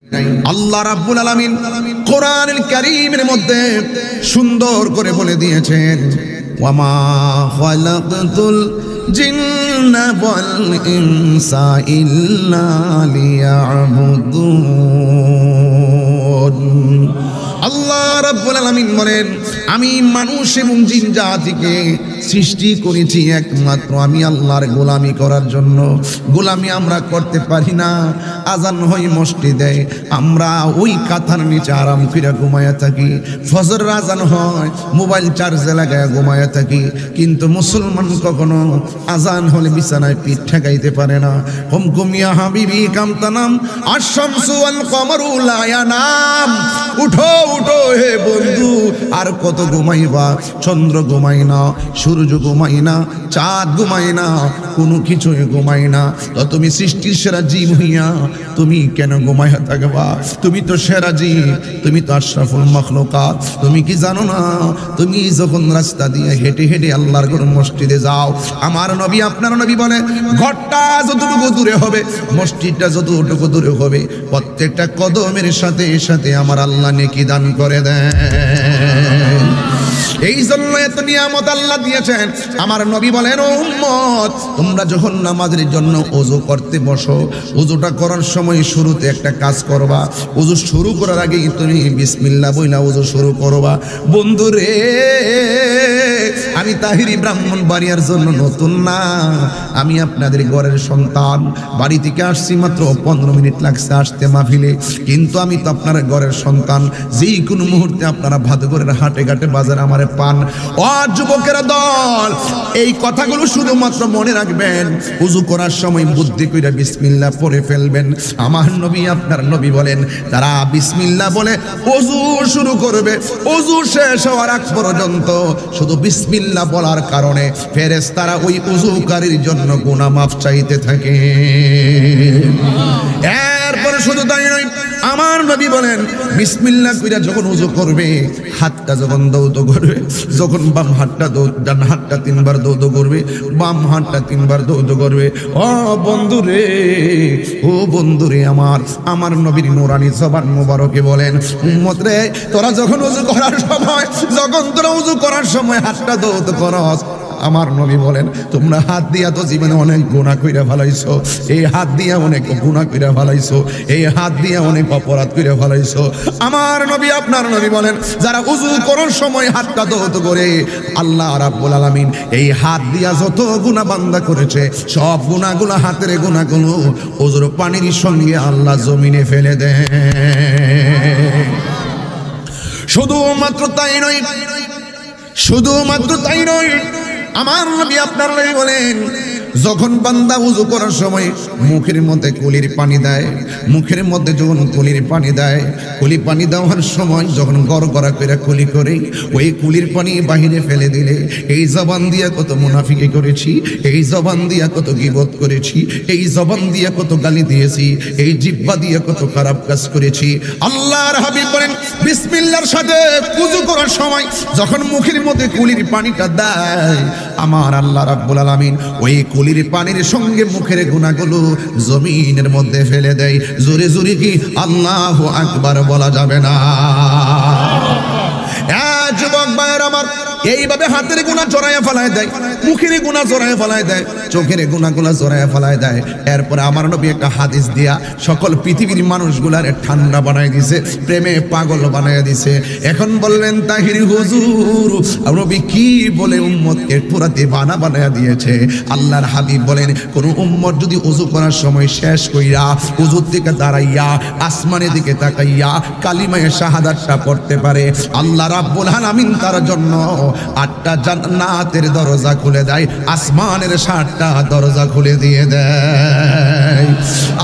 আল্লাহ রাব্বুল আলামিন কোরআনুল কারীমের মধ্যে সুন্দর করে বলে দিয়েছেন, ওয়ামা খালাকতুল জিন্না ওয়াল ইনসা ইল্লা লিয়াবুদুন। আল্লাহ রাব্বুল আলামিন বলেন, আমি মানুষ এবং জিন জাতিকে সৃষ্টি করেছি একমাত্র আমি আল্লাহর গোলামি করার জন্য। গোলামি আমরা করতে পারি না। আজান হয় মসজিদে, আমরা ওই কাঁথার নিচে আরাম করে ঘুমায়া থাকি। ফজর আজান হয়, মোবাইল চার্জে লাগায় ঘুমায়া থাকি। কিন্তু মুসলমান কখনো আজান হলে বিছানায় পিঠ ঠেকাইতে পারে না। হুম কুমিয়া হাবিবি কামতানাম আশ-শামসু ওয়াল কমারু লা ইয়ানাম। উঠো উঠো হে বন্ধু, আর কত ঘুমাইবা? চন্দ্র ঘুমাই না, সূর্য ঘুমাই না, চাঁদ ঘুমাই না, কোনো কিছুই ঘুমাই না। তো তুমি সৃষ্টির সেরা জীব হইয়া তুমি কেন ঘুমাইয়া থাকবা? তুমি তো সেরা জীব, তুমি তো আশরাফুল মাখলুকাত। তুমি কি জানো না, তুমি যখন রাস্তা দিয়ে হেঁটে হেঁটে আল্লাহর ঘর মসজিদে যাও, আমার নবী আপনার নবী বলে, ঘরটা যতটুকু দূরে হবে, মসজিদটা যতটুকু দূরে হবে, প্রত্যেকটা কদমের সাথে সাথে আমার আল্লাহ নেকি দান করে দেন। এই জন্য এত নিয়ামত আল্লাহ দিয়েছেন। আমার নবী বলেন, ও উম্মত, তোমরা যখন নামাজের জন্য ওযু করতে বসো, ওযুটা করার সময় শুরুতে একটা কাজ করবা। ওযু শুরু করার আগে তুমি বিসমিল্লাহ বইলা ওযু শুরু করবা। বন্ধুরে, আমি তাহিরি ব্রাহ্মণবাড়িয়ার জন্য নতুন না, আমি আপনাদের ঘরের সন্তান। বাড়ি থেকে আসছি মাত্র 15 মিনিট লাগছে আসতে মাহফিলে, কিন্তু আমি তো আপনার ঘরের সন্তান। যেই কোনো মুহূর্তে আপনারা ভাতঘরের হাটে ঘাটে বাজারে আমারে পান। ও যুবকেরা দল, এই কথাগুলো শুধুমাত্র মনে রাখবেন। ওযু করার সময় বুদ্ধি কইরা বিসমিল্লাহ পড়ে ফেলবেন। আমার নবী আপনার নবী বলেন, তারা বিসমিল্লাহ বলে ওযু শুরু করবে, ওযু শেষ হওয়ার আগ পর্যন্ত শুধু বিসমিল্লাহ বলার কারণে ফেরেশতারা ওই ওযুকারীর জন্য গুনাহ মাফ চাইতে থাকে। এরপর শুধু তাই নয়, আমার নবী বলেন, বিসমিল্লাহ কইরা যখন ওযু করবে, হাতটা যখন দৌত করবে, যখন বাম হাতটা ডান হাতটা 3 বার দৌত করবে, বাম হাতটা 3 বার দৌত করবে। ও বন্ধুরে, ও বন্ধুরে আমার নবীর নূরানি জবান মোবারকে বলেন, উম্মত রে, তোরা যখন ওযু করার সময়, যখন তোরা ওযু করার সময় হাতটা দৌত করস, আমার নবী বলেন, তোমরা হাত দিয়া তো জীবনে অনেক গুনাহ কইরা ফেলাইছো। এই হাত দিয়া অনেক গুনাহ কইরা ফেলাইছো, এই হাত দিয়া অনেক অপরাধ কইরা ফেলাইছো। আমার নবী আপনার নবী বলেন, যারা ওযু করার সময় হাতটা দৌত করে, আল্লাহ রাব্বুল আলামিন এই হাত দিয়া যত গুনাহ বান্দা করেছে, সব গুনাহগুলো, হাতের গুনাহগুলো ওযুর পানির সঙ্গে আল্লাহ জমিনে ফেলে দেয়। শুধুমাত্র তাই নয়, শুধুমাত্র তাই নয়, আমার নবী আপনার নবী বলেন, যখন বান্দা ওযু করার সময় মুখের মধ্যে কুলির পানি দেয়, মুখের মধ্যে যখন কুলির পানি দেয়, কুলি পানি দেওয়ার সময় যখন গড়গড়া করে কুলি করে, ওই কুলির পানি বাহিরে ফেলে দিলে, এই জবান দিয়া কত মুনাফিকি করেছি, এই জবান দিয়া কত গীবত করেছি, এই জবান দিয়া কত গালি দিয়েছি, এই জিহ্বা দিয়া কত খারাপ কাজ করেছি। আল্লাহর হাবিব বলেন, বিসমিল্লাহর সাথে ওযু করার সময় যখন মুখের মধ্যে কুলির পানিটা দেয়, আমার আল্লাহ রাব্বুল আলামিন ওই কুলির পানির সঙ্গে মুখের গুনাহগুলো জমিনের মধ্যে ফেলে দেয়। জোরে জোরে কি আল্লাহু আকবার বলা যাবে না? যুবক ভাইয়ের আমার, এইভাবে হাতের গুনাহ জড়াইয়া ফেলায় দেয়, মুখের গুনাহ জড়াইয়া ফেলায় দেয়, চোখের গুনাহগুলো জড়াইয়া ফেলায় দেয়। এরপরে আমার নবী একটা হাদিস দিয়া সকল পৃথিবীর মানুষগুলার ঠান্ডা বানায় দিছে, প্রেমে পাগল বানায় দিছে। এখন বললেন, তাহিরি হুজুর, নবী কি বলে উম্মতকে পুরা দিওয়ানা বানায় দিয়েছে। আল্লাহর হাবিব বলেন, কোন উম্মত যদি ওযু করার সময় শেষ কইরা ওযুর থেকে দাঁড়াইয়া আসমানের দিকে তাকাইয়া কালিমায়ে শাহাদাতটা পড়তে পারে, আল্লাহ রাব্বুল আলামিন তার জন্য 8টা জান্নাতের দরজা খুলে দেয়, আসমানের 7টা দরজা খুলে দিয়ে দেয়।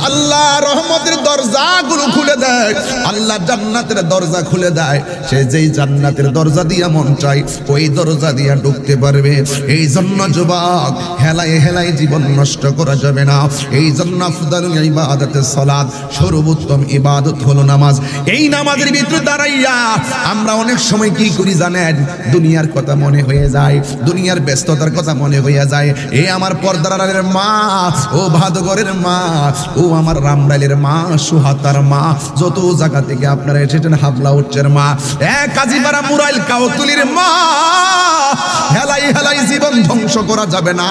আল্লাহ রহমতের দরজাগুলো খুলে দেয়, আল্লাহ জান্নাতের দরজা খুলে দেয়। সে যেই জান্নাতের দরজা দিয়া মন চাই ওই দরজা দিয়া ঢুকতে পারবে। এই জন্য যুবক, হেলায় হেলায় জীবন নষ্ট করা যাবে না। এই জন্য আফদালুল ইবাদাতে সালাত, সর্বোত্তম ইবাদত হলো নামাজ। এই নামাজের ভিতরে দাঁড়াইয়া আমরা অনেক সময় কি করি জানেন? দুনিয়ার কথা মনে হয়ে যায়, দুনিয়ার ব্যস্ততার কথা মনে হয়ে যায়। এ আমার পর্দারের মা, ও ভাদগরের মা, ও আমার রামরাইলের মা, সুহাতার মা, যত জায়গা থেকে আপনারা এসেছেন, হাবলা উচ্চের মা, কাজীপাড়া মুরাইল কাউতুলির মা, হেলাই হেলাই জীবন ধ্বংস করা যাবে না।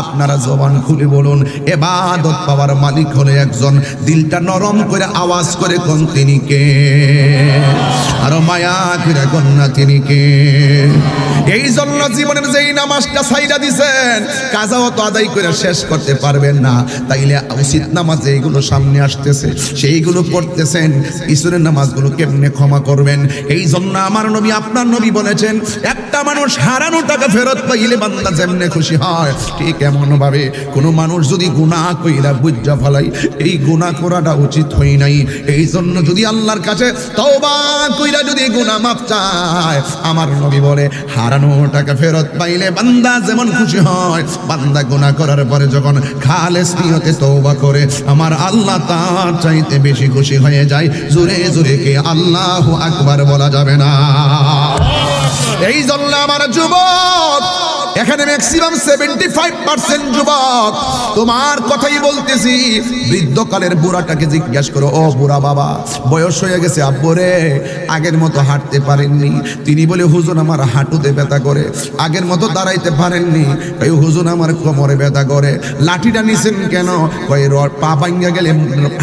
আপনারা জবান খুলে বলুন, ইবাদত পাওয়ার মালিক হলো একজন। দিলটা নরম করে আওয়াজ করে কোন তিনি কে? আর মায়া করে কন্যা তিনি কে? এই জন্য জীবনের যেই নামাজটা সাইডা দিছেন, কাজাও তো আদায় করে শেষ করতে পারবেন না, তাইলে উচিত নামাজ যেইগুলো সামনে আসতেছে সেইগুলো পড়তেছেন, ঈশ্বরের নামাজগুলো কেমনে ক্ষমা করবেন? এই জন্য আমার নবী, আপনার নবী বলেছেন, একটা মানুষ হারানো টাকা ফেরত পাইলে বান্দা যেমনে খুশি হয়, ঠিক এমন ভাবে কোনো মানুষ যদি গুনাহ কইরা বুঝা ফেলাই, এই গুনাহ করাটা উচিত হই নাই। এই জন্য যদি আল্লাহর কাছে তওবা কইরা যদি গুনাহ মাফ চায়, আমার নবী বলে হারানো টাকা ফেরত পাইলে বান্দা যেমন খুশি হয়, বান্দা গুনাহ করার পরে যখন খালেস নিয়তে তওবা করে, আমার আল্লাহ তার চাইতে বেশি খুশি হয়ে যায়। জোরে জোরে কে আল্লাহু আকবার বলা যাবে না? এই জন্য আমার যুবক, এখানে ম্যাক্সিমাম 75% যুবক, তোমার কথাই বলতেছি। বৃদ্ধকালের বুড়াটাকে জিজ্ঞেস করো, ও বুড়া বাবা, বয়স হয়ে গেছে আব্বুরে, আগের মতো হাঁটতে পারেননি? তিনি বলে, হুজুর আমার হাঁটুতে ব্যথা করে। আগের মতো দাঁড়াইতে পারেননি? এই হুজুর আমার কোমরে ব্যথা করে। লাঠিটা নিছেন কেন? কই রড পা ভাঙা গেলে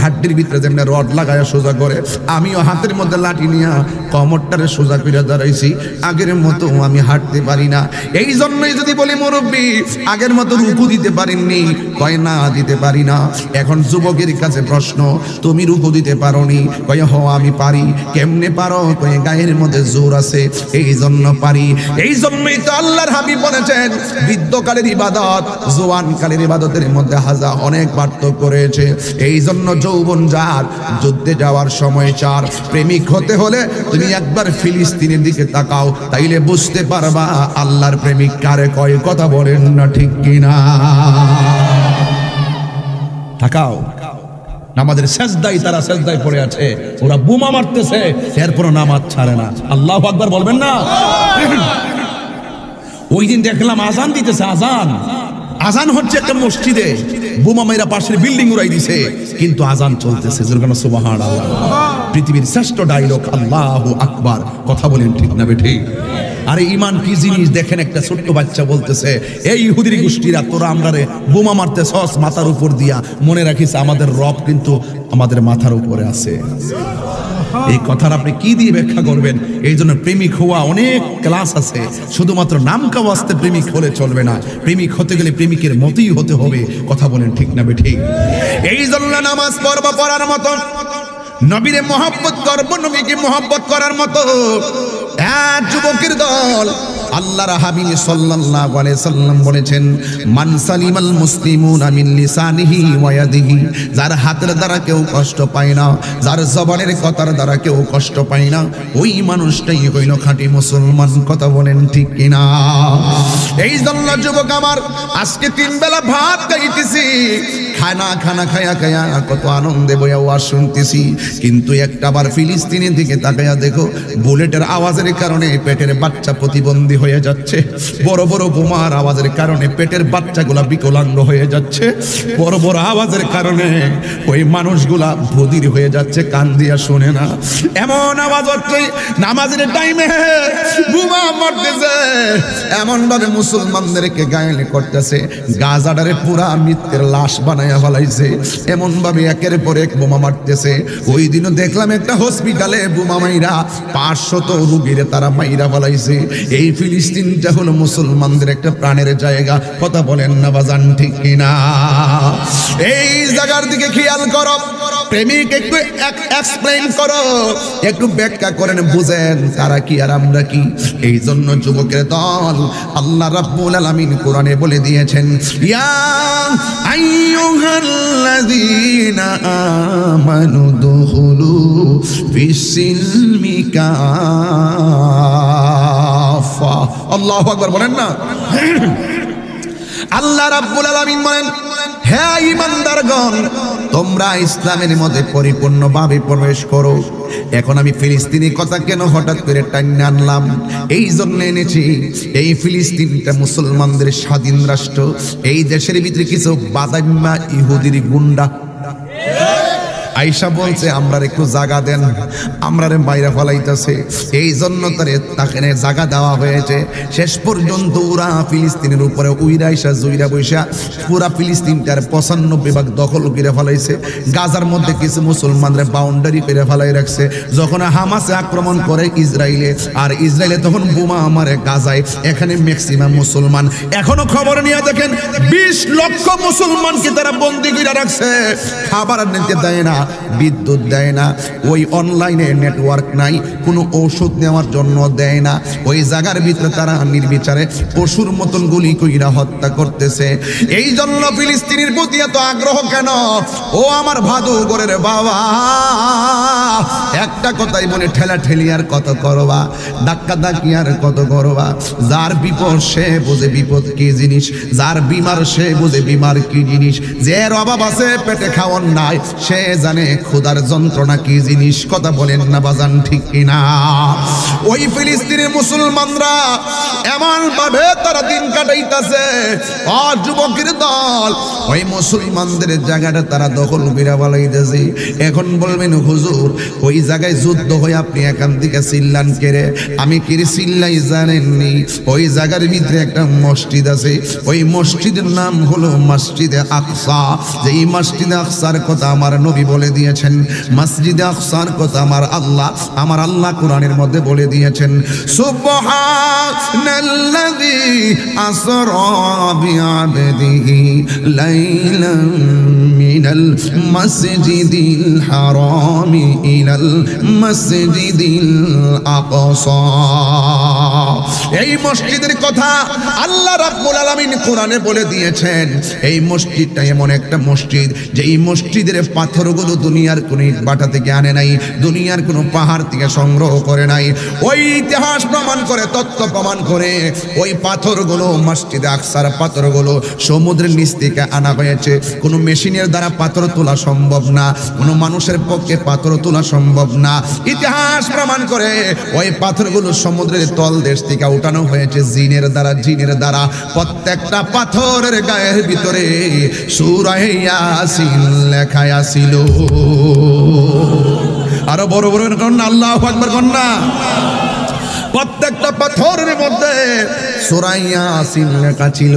হাড্ডির ভিতরে যেমন রড লাগায় সোজা করে, আমিও হাতের মধ্যে লাঠি নিয়ে কোমরটারে সোজা করে দাঁড়াইছি, আগের মতো আমি হাঁটতে পারি না। এই জন্যই যদি বলি মুরব্বী আগের মতো রুকু দিতে পারেননি, কয় না দিতে পারি না। এখন যুবকের কাছে প্রশ্ন, তুমি রুকু দিতে পারোনি? কয় হ আমি পারি। কেমনে পারো? কয় গায়ের মধ্যে জোর আছে, এই জন্য পারি। এই জন্যই তো আল্লাহর হাবিব বলেছেন, বৃদ্ধকালের ইবাদত জওয়ানকালের ইবাদতের মধ্যে হাজার অনেক পার্থক্য রয়েছে। এই জন্য যৌবন যার, যুদ্ধে যাওয়ার সময় চার। প্রেমিক হতে হলে তুমি একবার ফিলিস্তিনের দিকে তাকাও, তাইলে বুঝতে পারবা আল্লাহর প্রেমিক কারে কয়। কথা বলেন না ঠিক কিনা? তাকাও, নামাজের সেজদায় তারা সেজদায় পড়ে আছে, ওরা বোমা মারতেছে, এরপর নামাজ ছাড়ে না। আল্লাহু আকবার বলবেন না? ওই দিন দেখলাম আজান দিতেছে, আজান হচ্ছে একটা মসজিদে, বোমা মেরা পাশের বিল্ডিং উড়াই দিছে, কিন্তু আজান চলতেছে। সুবহানাল্লাহ। পৃথিবীর শ্রেষ্ঠ ডায়লগ আল্লাহু আকবার। কথা বলেন ঠিক না বেঠি? আরে ইমান কি জিনিস দেখেন, একটা ছোট্ট বাচ্চা বলতেছে, এই ইহুদির গোষ্ঠীরা তোরা আমরারে বোমা মারতেছস মাথার উপর দিয়া, মনে রাখিস আমাদের রব কিন্তু আমাদের মাথার উপরে আছে। এই কথার আপনি কি দিয়ে ব্যাখ্যা করবেন? এই জন্য প্রেমিক হওয়া অনেক ক্লাস আছে, শুধুমাত্র নাম কাওয়াজতে প্রেমিক হলে চলবে না। প্রেমিক হতে গেলে প্রেমিকের মতোই হতে হবে। কথা বলেন ঠিক না বেঠিক? এই জন্য নামাজ পড়ার মতো, নবীরে মহব্বত করব, নবীকে মহব্বত করার মতো এক যুবকের দল। আল্লাহর হাবিব সাল্লাল্লাহু আলাইহি সাল্লাম বলেছেন, মান সালিমাল মুসলিমুনা মিন লিসানিহি ওয়া ইয়াদিহি, যার হাতের দ্বারা কেউ কষ্ট পায় না, যার জবানের কথার দ্বারা কেউ কষ্ট পায় না, ওই মানুষটাই হইল খাঁটি মুসলমান। কথা বলেন ঠিক কিনা? এই জন্য যুবক আমার, আজকে 3 বেলা ভাত খাইতেছি, খানা খায়া কত আনন্দে বইয়া ওয়াজ শুনতেছি, কিন্তু একটাবার ফিলিস্তিনের দিকে তাকায়া দেখো, বুলেটের আওয়াজের কারণে পেটের বাচ্চা প্রতিবন্ধী হয়ে যাচ্ছে, বড় বড় বোমার আওয়াজের কারণে পেটের বাচ্চাগুলা বিকলাঙ্গ হয়ে যাচ্ছে, বড় বড় আওয়াজের কারণে ওই মানুষগুলা বধির হয়ে যাচ্ছে, কান দিয়া শুনে না। এমন আওয়াজ হচ্ছে নামাজের টাইমে বোমা মারতেছে, এমন ভাবে মুসলমানদেরকে গায়েল করতেছে, গাজাডারে পুরা মৃত্যুর লাশ বানাইয়া ফেলাইছে, এমন ভাবে একের পর এক বোমা মারতেছে। ওই দিনও দেখলাম একটা হসপিটালে বোমা মাইরা 500 রোগীরে তারা মাইরা ফেলাইছে। এই ফিলিস্তিনটা হলো মুসলমানদের একটা প্রাণের জায়গা। কথা বলেন না বাজান ঠিক কিনা? এই জায়গার দিকে খেয়াল করো, প্রেমিক একটু এক্সপ্লেইন করো, একটু ব্যাখ্যা করেন, বুঝেন তারা কি আর আমরা কি। এই জন্য যুবকের দল আল্লাহ রাব্বুল আলামিন কোরআনে বলে দিয়েছেন, ইয়া আইয়ুহাল্লাযীনা আমানু দুখুলু ফিস-সিলমি কাফা। আল্লাহু আকবার বলেন না? আল্লাহ রাব্বুল আলামিন বলেন, হে ঈমানদারগণ, তোমরা ইসলামের মধ্যে পরিপূর্ণভাবে প্রবেশ করো। এখন আমি ফিলিস্তিনি কথা কেন হঠাৎ করে টাইনে আনলাম? এই জন্য এনেছি, এই ফিলিস্তিনটা মুসলমানদের স্বাধীন রাষ্ট্র। এই দেশের ভিতরে কিছু বাদাইম্মা ইহুদির গুন্ডা আইসা বলছে আমরা একটু জায়গা দেন, আমরা মাইরা ফলাইতেছে। এই জন্য তাকে জায়গা দেওয়া হয়েছে। শেষ পর্যন্ত ওরা ফিলিস্তিনের উপরে উইরা আইসা জুইরা বৈশা পুরা ফিলিস্তিনটার 95 ভাগ দখল করে ফেলাইছে। গাজার মধ্যে কিছু মুসলমানরা বাউন্ডারি করে ফেলাই রাখছে। যখন হামাসে আক্রমণ করে ইসরায়েলে, আর ইসরায়েলে তখন বোমা মারে গাজায়, এখানে ম্যাক্সিমাম মুসলমান। এখনো খবর নিয়ে দেখেন 20 লক্ষ মুসলমানকে তারা বন্দী করে রাখছে। খাবার নিতে দেয় না, বিদ্যুৎ দেয় না, ওই অনলাইনে নেটওয়ার্ক নাই, কোনো ঔষধ নেওয়ার জন্য দেয় না। ওই জায়গার ভিতরে তারা নির্বিচারে পশুর মতন গুলি কইরা হত্যা করতেছে। এই জন্য ফিলিস্তিনের প্রতি এত আগ্রহ কেন? ও আমার ভাদুগরের বাবা, একটা কথাই মনে, ঠেলা ঠেলি আর কত করবা, ধাক্কা ধাক্কি আর কত করবা। যার বিপদ সে বোঝে বিপদ কি জিনিস, যার বিমার সে বোঝে বিমার কি জিনিস, যে অভাব আছে পেটে খাওয়ার নাই সে জানে ক্ষুধার যন্ত্রণা কি জিনিস। কথা বলেন না বাজান, ঠিক কিনা? ওই ফিলিস্তিনের মুসলমানরা এমন ভাবে তারা দিন কাটাইতেছে, যুবকের দল ওই মুসলমানদের জায়গাটা তারা দখল করে ফেলাইতেছে। এখন বলবেন হুজুর, ওই জায়গায় যুদ্ধ হয়ে আপনি এখান থেকে চিল্লান কেড়ে? আমি কি চিল্লাই জানেননি? ওই জায়গার ভিতরে একটা মসজিদ আছে, ওই মসজিদের নাম হলো মসজিদে আকসা। যে এই মসজিদে আকসার কথা আমার নবী বলে দিয়েছেন, মসজিদে আকসার কথা আমার আল্লাহ কোরআনের মধ্যে বলে দিয়েছেন, সুবহানাল্লাযী আসরা বিআবদিহি লাইলান মিনাল মসজিদিল হারামি ইলাল মসজিদিল আকসা। এই মসজিদের কথা আল্লাহ রাব্বুল আলামিন কোরআনে বলে দিয়েছেন। এই মসজিদটা এমন একটা মসজিদ যে এই মসজিদের পাথরগুলো দুনিয়ার কোন ইটভাটা থেকে আনে নাই, দুনিয়ার কোন পাহাড় থেকে সংগ্রহ করে নাই। ওই ইতিহাস প্রমাণ করে, তত্ত্ব প্রমাণ করে, ওই পাথরগুলো, মসজিদে আকসার পাথরগুলো সমুদ্রের নিচ থেকে আনা হয়েছে। কোনো মেশিনের দ্বারা পাথর তোলা সম্ভব না, কোনো মানুষের পক্ষে পাথর তোলা সম্ভব না। ইতিহাস প্রমাণ করে ওই পাথরগুলো সমুদ্রের তল দেশ থেকে উঠানো হয়েছে জিনের দ্বারা। জিনের দ্বারা প্রত্যেকটা পাথরের গায়ের ভিতরে সূরা ইয়াসিন লেখা ছিল। আরো বড় বড় কন্যা আল্লাহু আকবার কন্যা। প্রত্যেকটা পাথরের মধ্যে সূরা ইয়াসিন লেখা ছিল।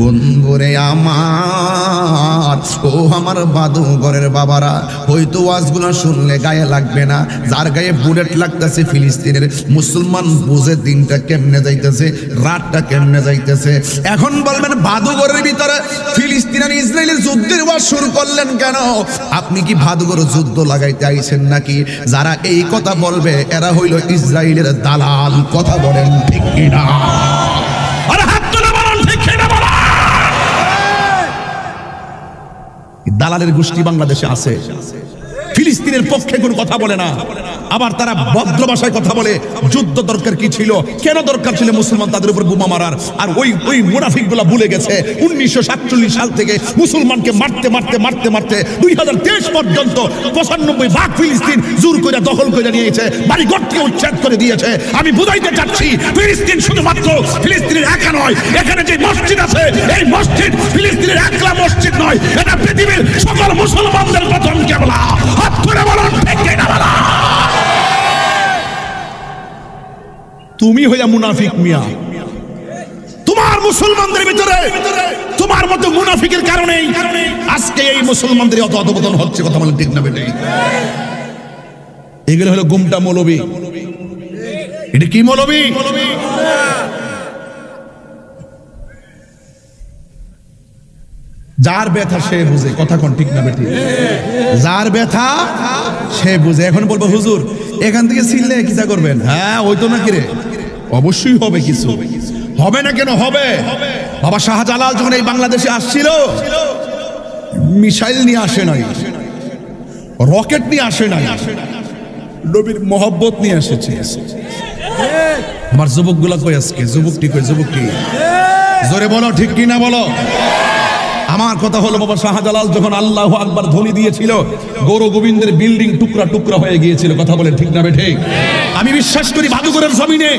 বন্ধুরে আমার, ও আমার বাদুগরের বাবারা, হয়তো ওয়াজগুলো শুনলে গায়ে লাগবে না। যার গায়ে বুলেট লাগতেছে ফিলিস্তিনের মুসলমান বুঝে দিনটা কেমনে যাইতেছে, রাতটা কেমনে যাইতেছে। এখন বলবেন বাদুগরের ভিতরে ফিলিস্তিন আর ইসরায়েলের যুদ্ধের ওয়াজ শুরু করলেন কেন? আপনি কি বাদুগর যুদ্ধ লাগাইতে আইছেন নাকি? যারা এই কথা বলবে এরা হইল ইসরায়েলের দালাল। কথা বলেন ঠিক কিনা? আরে হাত তুলে বলেন ঠিক কিনা বলেন। দালালের গোষ্ঠী বাংলাদেশে আছে, ফিলিস্তিনের পক্ষে কোনো কথা বলে না। আবার তারা ভদ্র ভাষায় কথা বলে। যুদ্ধ দরকার কি ছিল, কেন দরকার ছিল মুসলমান তাদের উপর বোমা মারার? আর ওই মুনাফিকগুলা ভুলে গেছে 1947 সাল থেকে মুসলমানকে মারতে মারতে মারতে মারতে 2023 পর্যন্ত 95% ফিলিস্তিন জোর করে দখল করে নিয়েছে, বাড়িঘর থেকে উচ্ছেদ করে দিয়েছে। আমি বুঝাইতে চাচ্ছি, ফিলিস্তিন শুধুমাত্র ফিলিস্তিনের একা নয়। এখানে যে মসজিদ আছে, এই মসজিদ ফিলিস্তিনের একলা মসজিদ নয়, এটা পৃথিবীর সকল মুসলমানদের প্রথম কেবলা। হাত তুলে বলুন ঠিক কিনা বলা। তুমি হইয়া মুনাফিক মিয়া, তোমার মুসলমানদের ভিতরে তোমার মতো মুনাফিকের কারণেই আজকে এই মুসলমানদের অত অধপতন হচ্ছে। কথা বলেন ঠিক না বেটে? এগুলো হলো গুমটা মৌলবী। এটা কি মৌলবী? যার ব্যথা সে বুঝে। কথা কোন ঠিক না বেটি? যার ব্যথা সে বুঝে। এখন বলবো হুজুর এখান থেকে ছিললে কিসা করবেন? হ্যাঁ ওই তো নাকি রে, অবশ্যই হবে। কিছু হবে না কেন? হবে। বাবা শাহজালাল যখন এই বাংলাদেশে আসছিল, মিসাইল নিয়ে আসে নাই, রকেট নিয়ে আসে নাই, নবীর মহব্বত নিয়ে এসেছে। আমার যুবকগুলা কই আজকে? যুবকটি কই? যুবকটি জোরে বলো ঠিক কিনা বলো। আমার কথা হলো বাবা শাহজালাল যখন আল্লাহু আকবার ধ্বনি দিয়েছিল গৌর গোবিন্দের বিল্ডিং টুকরা টুকরা হয়ে গিয়েছিল। কথা বলেন ঠিক না বেঠিক? আমি বিশ্বাস করি ভাদুগরের জমিনে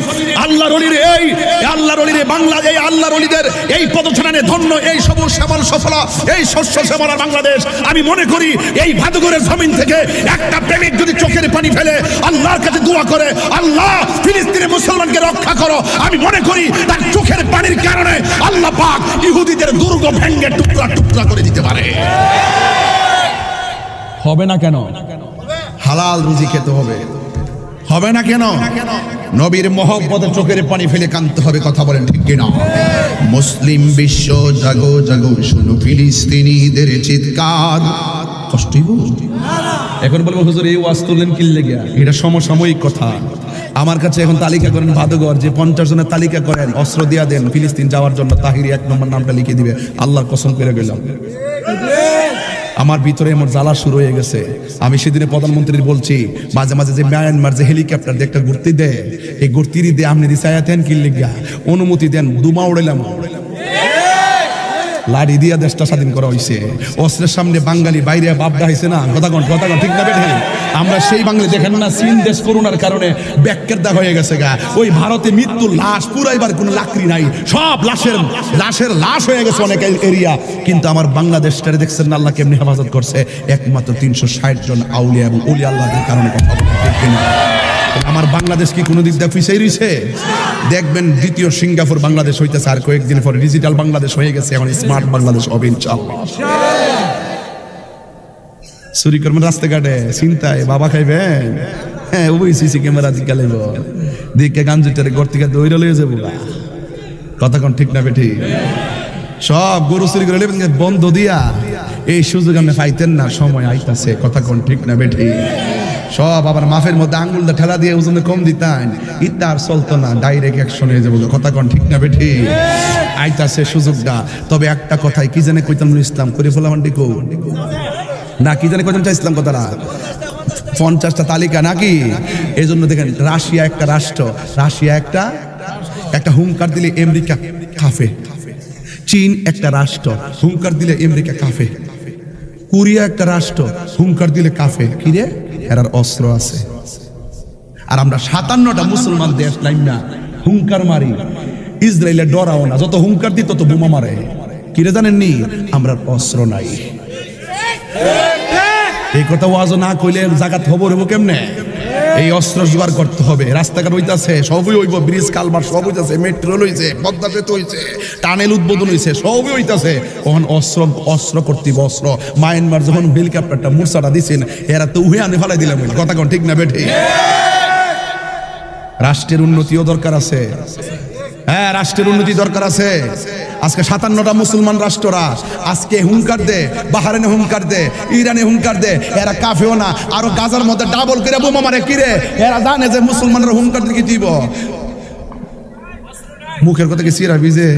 আল্লাহর ওলির এই আল্লাহর ওলির বাংলা এই আল্লাহর ওলিদের এই পদচারণে ধন্য এই সবুজ শ্যামল সফলা এই শস্য শ্যামলার বাংলাদেশ। আমি মনে করি এই ভাদুগরের জমিন থেকে একটা প্রেমিক যদি চোখের পানি ফেলে আল্লাহর কাছে দোয়া করে, আল্লাহ ফিলিস্তিনের মুসলমানকে রক্ষা করো, আমি মনে করি তার চোখের পানির কারণে আল্লাহ পাক ইহুদিদের দুর্গ ভেঙে টুকরা টুকরা করে দিতে পারে। হবে না কেন? হালাল রুজি খেতে হবে। হবে না কেন? নবীর মহব্বতে চোখের পানি ফেলে কাঁদতে হবে। কথা বলেন ঠিক কিনা? মুসলিম বিশ্ব জাগো জাগো, শুনো ফিলিস্তিনিদের চিৎকার। কষ্টই বল। এখন বলবো হুজুর এই ওয়াজ তুললেন কি লেগে? এটা সমসাময়িক কথা। আমার কাছে এখন তালিকা করেন ভাদুগর, যে 50 জনের তালিকা করেন, অস্ত্র দিয়া দেন ফিলিস্তিন যাওয়ার জন্য, তাহিরি 1 নম্বর নামটা লিখে দিবে। আল্লাহর কসম করে গেলাম, আমার ভিতরে এমন জ্বালা শুরু হয়ে গেছে। আমি সেদিনে প্রধানমন্ত্রীর বলছি, মাঝে মাঝে যে মায়ানমার যে হেলিকপ্টার দিয়ে একটা ঘুরতে দেয়, এই ঘুরতিরি দিয়ে আপনি দিসায়াতেন কি লিগা অনুমতি দেন, দুমা উড়াইলাম, লাড়ি দিয়া দেশটা স্বাধীন করা হয়েছে। অস্ত্রের সামনে বাঙালি বাইরে বাপডা হয়েছে না? কথা কন ঠিক না বেঠে? আমরা সেই বাঙালি দেখেন না, চীন দেশ করোনার কারণে ব্যাককেরদা হয়ে গেছে গা। ওই ভারতে মৃত্যুর লাশ পুরাইবার কোনো লাকড়ি নাই, সব লাশের লাশ হয়ে গেছে অনেক এরিয়া। কিন্তু আমার বাংলাদেশটারে দেখছেন না আল্লাহ কেমনি হেফাজত করছে? একমাত্র 360 জন আউলিয়া এবং ওলি আল্লাহদের কারণে। কথা বলতে আমার বাংলাদেশ কি কোনো দিক দিয়ে পিছিয়ে রয়েছে? দেখবেন দ্বিতীয় সিঙ্গাপুর বাংলাদেশ হইতেছে, আর কয়েকদিন পরে ডিজিটাল বাংলাদেশ হয়ে গেছে, এখন স্মার্ট বাংলাদেশ হবে ইনশাআল্লাহ। চুরি করবেন রাস্তাঘাটে, চিন্তায় বাবা খাইবেন, হ্যাঁ ওই সিসি ক্যামেরা দিকে লাইব, দিকে গাঞ্জুটারে ঘর থেকে দৌড়ে লয়ে যাবো। কথা কোন ঠিক না বেঠি? সব গরু চুরি করে বন্ধ দিয়া এই সুযোগ আপনি পাইতেন না, সময় আইতাছে। কথা কোন ঠিক না বেঠি? সব আবার মাফের মধ্যে আঙ্গুলটা ঠেলা দিয়ে ওজনে কম দিতেন, ইটা আর চলতো না, ডাইরেক্ট অ্যাকশন হয়ে যাবো। কথা কোন ঠিক না বেঠি? আইতাছে সুযোগটা। তবে একটা কথাই কি জানে কইতাম ইসলাম করে ফেলাম ডিকো না, কি জানে কইতাম ইসলাম কথাটা 50টা তালিকা নাকি? এই জন্য দেখেন রাশিয়া একটা রাষ্ট্র, রাশিয়া একটা হুঙ্কার দিলে আমেরিকা কাফে। চীন একটা রাষ্ট্র, হুঙ্কার দিলে আমেরিকা কাফে। কোরিয়া একটা রাষ্ট্র, হুঙ্কার দিলে কাফে। কি রে? এরার অস্ত্র আছে। আর আমরা 57টা মুসলমান দেশ লাইন না হুঙ্কার মারি, ইসরায়েলের ডরাও না, যত হুঙ্কার দিত তত বোমা মারে। কি রে জানেননি? আমরা অস্ত্র নাই। এই কথা ওয়াজ না কইলে জায়গা খবর হবো কেমনে? এই অস্ত্র জোগাড় করতে হবে। রাস্তাঘাট হইতাছে, সবই হইব, ব্রিজ কালভার সব হইতাছে, মেট্রো হইছে, পদ্মা সেতু হইছে, টানেল উদ্বোধন হইছে, সবই হইতাছে। ওখান অস্ত্র করতে অস্ত্র। মায়ানমার যখন হেলিকপ্টারটা মুরসাটা দিছেন, এরা তো উহে আনে ফেলাই দিলাম। কথা কোন ঠিক না বেঠি? রাষ্ট্রের উন্নতিও দরকার আছে। হ্যাঁ, রাষ্ট্রের উন্নতি দরকার আছে। আজকে 57টা মুসলমান রাষ্ট্ররা আজকে হুঙ্কার দে, বাহারাইনে হুঙ্কার দে, ইরানে হুঙ্কার দে, এরা কাফেও না, আরো গাজার মধ্যে ডাবল করে বোমা মারে। কিরে? এরা জানে যে মুসলমানরা হুঙ্কার দিকে দিব। মুখের কথা কি সিরা ভিজে?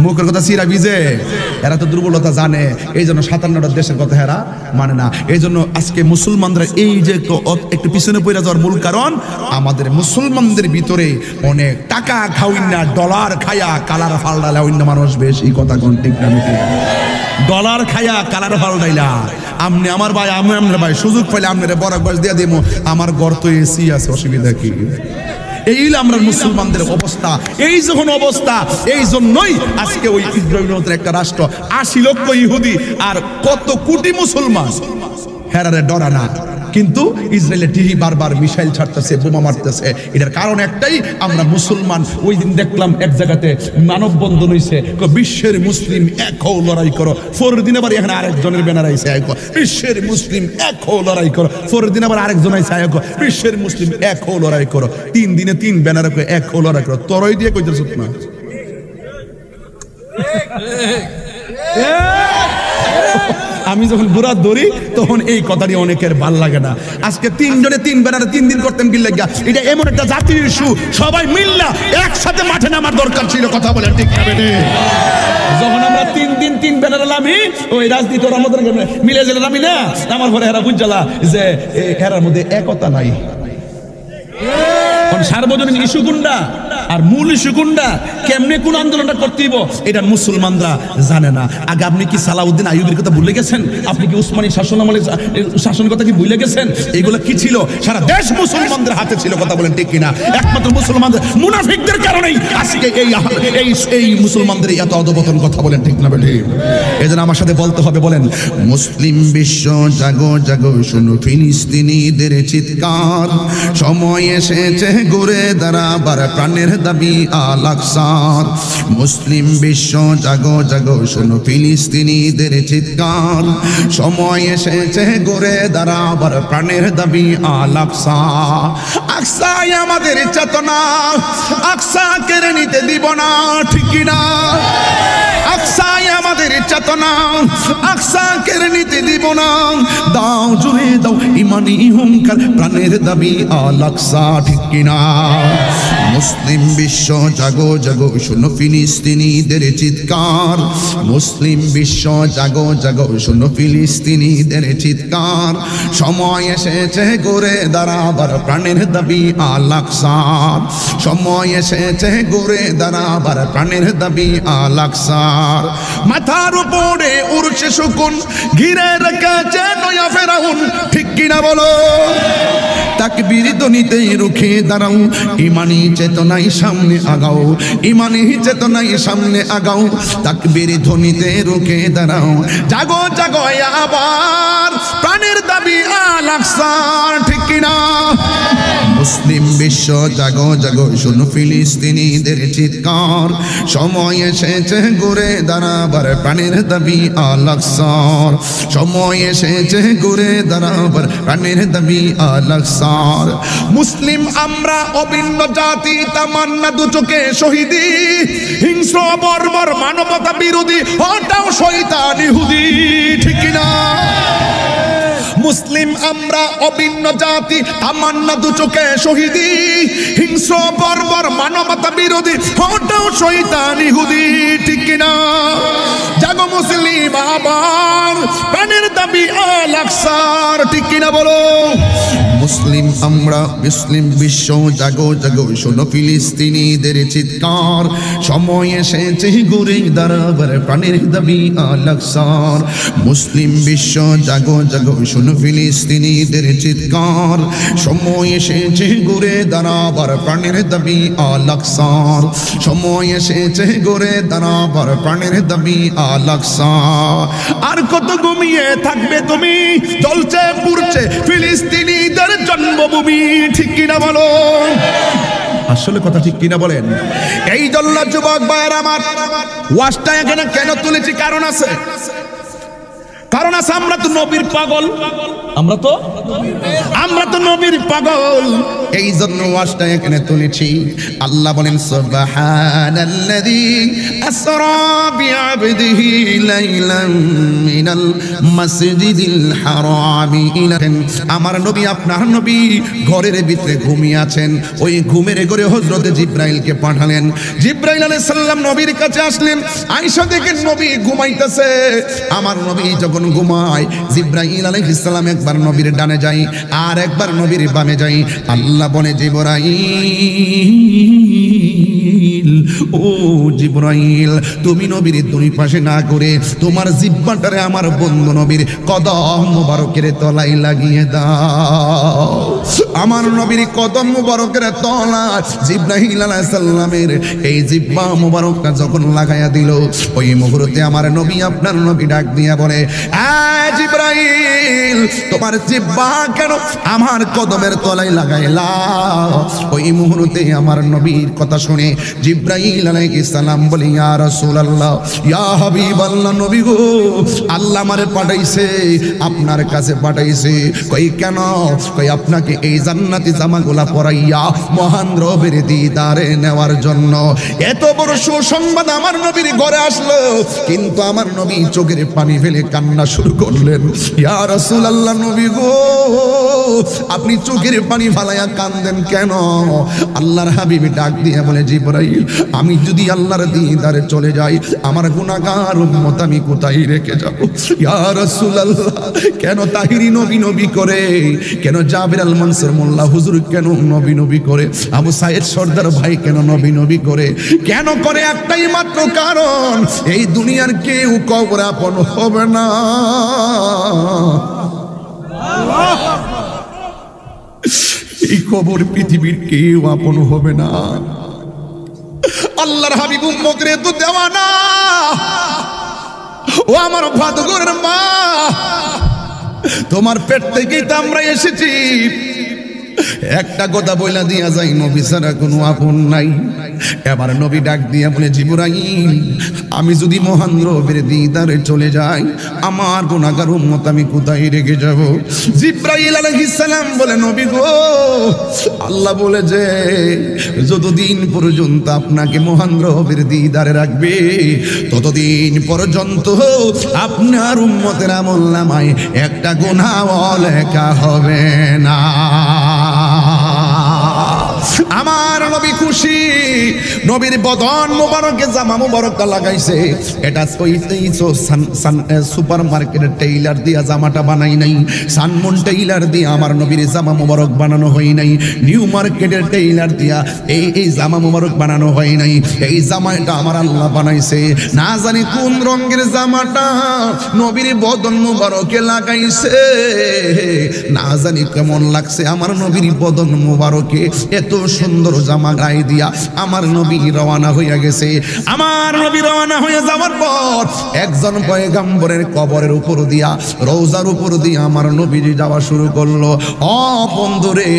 মুখের কথা সিরা ভিজে? এরা তো দুর্বলতা জানে, এই জন্য 57টা দেশের কথা এরা মানে না। এই জন্য আজকে মুসলমানরা এই যে একটু পিছনে পড়ে যাওয়ার মূল কারণ, আমাদের মুসলমানদের ভিতরে অনেক টাকা খাওয়াই না, ডলার খায়া কালার ফালডালা অন্য মানুষ বেশি। কথা কোন ঠিক না? ডলার খায়া কালার ফালডাইলা আমনে আমার ভাই, আমি আপনার ভাই, সুযোগ পাইলে আপনার বড় বয়স দিয়ে দিব। আমার ঘর তো এসি আছে, অসুবিধা কি? এই আমরা মুসলমানদের অবস্থা, এই যখন অবস্থা, এই জন্যই আজকে ওই ইসরায়েলের একটা রাষ্ট্র, 80 লক্ষ ইহুদি আর কত কোটি মুসলমান, হেরারে ডরা না। কিন্তু ইসরায়েলে টিহি বারবার মিসাইল ছাড়তেছে, বোমা মারতেছে। এটার কারণ একটাই, আমরা মুসলমান। ওই দিন দেখলাম এক জায়গাতে মানববন্ধন হয়েছে, বিশ্বের মুসলিম এক হও লড়াই করো। পরের দিন আবার এখানে আরেকজনের ব্যানার আইছে, বিশ্বের মুসলিম এক হও লড়াই করো। পরের দিন আবার আরেকজন আইছে, বিশ্বের মুসলিম এক হও লড়াই করো। 3 দিনে 3 ব্যানার এক হও লড়াই করো। তরই দিয়ে কইতেছ না? আমি যখন বুড়া ধরি তখন এই কথাটি অনেকের ভাল লাগে না। আজকে 3 জনে 3 ব্যানারে 3 দিন করতেন কি লাগা? এটা এমন একটা জাতির ইস্যু, সবাই মিল্লা একসাথে মাঠে নামার দরকার ছিল। কথা বলেন ঠিক না বেটে? যখন আমরা 3 দিন 3 ব্যানারে নামি, ওই রাজনীতি ওরা আমাদের মিলে গেলে নামি না, আমার পরে এরা বুঝালা যে এরার মধ্যে একতা নাই। সার্বজনীন ইস্যু কোনটা? আর মূল ইস্যু কোনটা, কেমনে কোন আন্দোলনটা করতে হইব এটা মুসলমানরা জানে না। আগে আপনি কি সালাউদ্দিন আইয়ুবের কথা ভুলে গেছেন? আপনি কি উসমানী শাসনামলের শাসনের কথা কি ভুলে গেছেন? এইগুলো কি ছিল? সারা দেশ মুসলমানদের হাতে ছিল, কথা বলেন ঠিক কিনা? একমাত্র মুসলমানদের মুনাফিকদের কারণেই আজকে এই মুসলমানদের এত অধপতন, কথা বলেন ঠিক না বেঠিক? এজন্য আমার সাথে বলতে হবে, বলেন মুসলিম বিশ্ব জাগো জাগো, শুনো ফিলিস্তিনিদের চিৎকার, সময় এসেছে ঘুরে দাঁড়াবার প্রাণের দাবি আল আকসার। মুসলিম বিশ্ব জাগো জাগো, শুনো ফিলিস্তিনিদের চিৎকার, সময় এসেছে ঘুরে দাঁড়াবার প্রাণের দাবি আল আকসা। আকসায় আমাদের চেতনা, আকসা কেড়ে নিতে দিব না, ঠিক কিনা? আকসায় আমাদের চেতনা, আকসা কেড়ে নিতে দিব না। দাও জুড়ে দাও ইমানি হুঙ্কার, প্রাণের দাবি আল আকসা, ঠিক কিনা? মুসলিম বিশ্ব জাগো জাগো, শুনো ফিলিস্তিনিদের চিৎকার, মুসলিম বিশ্ব জাগো জাগো, শুনো ফিলিস্তিনিদের চিৎকার, সময় এসেছে ঘুরে দাঁড়াবার প্রাণের দাবি আল আকসা। সময় এসেছে ঘুরে দাঁড়াবার প্রাণের দাবি আল আকসা। মাথার উপরে উড়ছে শকুন, ঘিরে রেখেছে নয়া ফেরাউন, ঠিক কিনা বলো? তাকবীর ধ্বনিতে রুখে দাঁড়াও, ইমানি চেতনায় সামনে আগাও, ইমানি চেতনায় সামনে আগাও, তাকবীর ধ্বনিতে রুখে দাঁড়াও। জাগো জাগো আবার প্রাণের দাবি আল আকসা, ঠিক কিনা? মুসলিম বিশ্ব জাগো জাগো, শুনো ফিলিস্তিনিদের চিৎকার, সময় এসেছে ঘুরে দাঁড়াবার প্রাণের দাবি আল আকসা। সময় এসেছে ঘুরে দাঁড়াবার প্রাণের দাবি আল আকসা। মুসলিম আমরা অভিন্ন জাতি, তামান্না দু চোখে শহীদি, হিংস্র বর্বর মানবতা বিরোধী, হটাও শয়তান ইহুদি, ঠিক কিনা? মুসলিম আমরা অভিন্ন জাতি, তামান্না দু চোখে শহীদি, হিংস্র বর্বর মানবতা বিরোধী, হটাও শয়তান ইহুদি, ঠিক কিনা? জাগো মুসলিম আবার প্রাণের দাবি আল আকসার, ঠিক কিনা বলো? মুসলিম আমরা, মুসলিম বিশ্ব জাগো জাগো, শোনো ফিলিস্তিনিদের চিৎকার, সময় এসেছে ঘুরে দাঁড়াবার প্রাণের দাবি আল আকসার। মুসলিম বিশ্ব জাগো জাগো, শোনো ফিলিস্তিনিদের চিৎকার, সময় এসেছে ঘুরে দাঁড়াবার প্রাণের দাবি আল আকসার। সময় এসেছে ঘুরে দাঁড়াবার প্রাণের দাবি আল আকসা। আর কত ঘুমিয়ে থাকবে তুমি, জ্বলছে পুড়ছে ফিলিস্তিনিদের জন্মভূমি, ঠিক কিনা বলো? আসলে কথা ঠিক কিনা বলেন? এই জন্য যুবক ভাইয়ের আমার, ওয়াজটা এখানে কেন তুলেছি? কারণ আছে, কারণ আছে। আমরা তো নবীর পাগল, আমরা তো নবীর পাগল, এই জন্য ওয়াজটা এখানে তুলেছি। আল্লাহ বলেন সুবহানাল্লাযী আসরা বিআবদিহি লাইলাম মিনাল মাসজিদিল হারামি ইলা। আমার নবী, আপনার নবী ঘরের ভিতরে ঘুমিয়ে আছেন, ওই ঘুমের ঘরে হযরত জিবরাইলকে পাঠালেন। জিবরাইল আলাইহিস সালাম নবীর কাছে আসলেন, আয়েশা দেখেন নবী ঘুমাইতেছে। আমার নবী যখন ঘুমায়, জিবরাইল আলাইহিস সালাম একবার নবীর ডানে যায় আর একবার নবীর বামে যায়। আল্লাহ বলে জিবরাইল, ও জিবরাইল, তুমি নবীর দুই পাশে না করে তোমার জিহ্বাটারে আমার বন্ধু নবীর কদম মুবারকের তলায় লাগিয়ে দাও। আমার নবীর কদম মুবারকের তলায় জিবরাইল আলাইহিস সালামের এই জিহ্বা মুবারকটা যখন লাগায়া দিল, ওই মুহূর্তে আমার নবী, আপনার নবী ডাক দিয়া বলে, জিবরাইল, তোমার জিহ্বা কেন আমার কদমের তলায় লাগাইলা? ওই মুহূর্তে আমার নবীর কথা শুনে জিবরাইল আলাইহিস সালাম বলে, ইয়া রাসূলুল্লাহ, ইয়া হাবিবাল্লাহ, নবী গো, আল্লাহ আমারে পাঠাইছে, আপনার কাছে পাঠাইছে। কই কেন? কই আপনাকে এই জান্নাতি জামাগুলা পরাইয়া মহান রবের দিদারে নেওয়ার জন্য। এত বড় সুসংবাদ আমার নবীর ঘরে আসলো, কিন্তু আমার নবী চোখের পানি ফেলে কান্না শুরু করলেন। ইয়া রাসূলুল্লাহ, নবী গো, আপনি চোখের পানি ফালাইয়া কান্দেন কেন? আল্লাহর হাবিব ডাক দিয়ে বলে, জিবরাইল, আমি যদি আল্লাহর দিদারে চলে যাই, আমার গুনাহগার উম্মত আমি কোথায় রেখে যাব? ইয়া রাসূলুল্লাহ, কেন তাহিরি নবী নবী করে, কেন জাবির আল মনসুর মোল্লা হুজুর কেন নবী নবী করে, আবু সাইদ সর্দার ভাই কেন নবী নবী করে, কেন করে? একটাই মাত্র কারণ, এই দুনিয়ার কেউ কবর আপন হবে না। এই কবর পৃথিবীর কেউ আপন হবে না। আল্লাহর হাবিব উম্মতের তো দেওয়ানা। ও আমার ভাদুগরের মা, তোমার পেট থেকেই তো আমরা এসেছি। একটা কথা বইলা দিয়া যাই, নবী ছাড়া কোনো আপন নাই। এবার নবী ডাক দিয়া বলে, জিবরাইল, আমি যদি মহান রবের দিদারে চলে যাই, আমার গুনাহগার উম্মত আমি কোথায় রেখে যাব? জিবরাইল আলাইহিস সালাম বলে, নবী গো, আল্লাহ বলে যে যতদিন পর্যন্ত আপনাকে মহান রবের দিদারে রাখবে, ততদিন পর্যন্ত আপনার উম্মতের আমলনামায় একটা গুনাহও লেখা হবে না। আমার নবী খুশি, নবীর বদন মুবারকে জামা মুবারকটা লাগাইছে। এটা সুপার মার্কেটের টেইলার দিয়া জামাটা বানাই নাই, সানমুন টেইলার দিয়া আমার নবীর জামা মুবারক বানানো হয় নাই, নিউ মার্কেটের টেইলার দিয়া এই জামা মুবারক বানানো হয় নাই। এই জামাটা আমার আল্লাহ বানাইছে। না জানি কোন রঙের জামাটা নবীর বদন মুবারকে লাগাইছে, না জানি কেমন লাগছে আমার নবীর বদন মুবারকে। এত সুন্দর জামা গায়ে দিয়া আমার নবী রওনা হইয়া গেছে। আমার নবী রওনা হয়ে যাওয়ার পর একজন পয়গম্বরের কবরের উপর দিয়া, রওজার উপর দিয়া আমার নবীজি যাওয়া শুরু করলো। ও বন্ধুরে,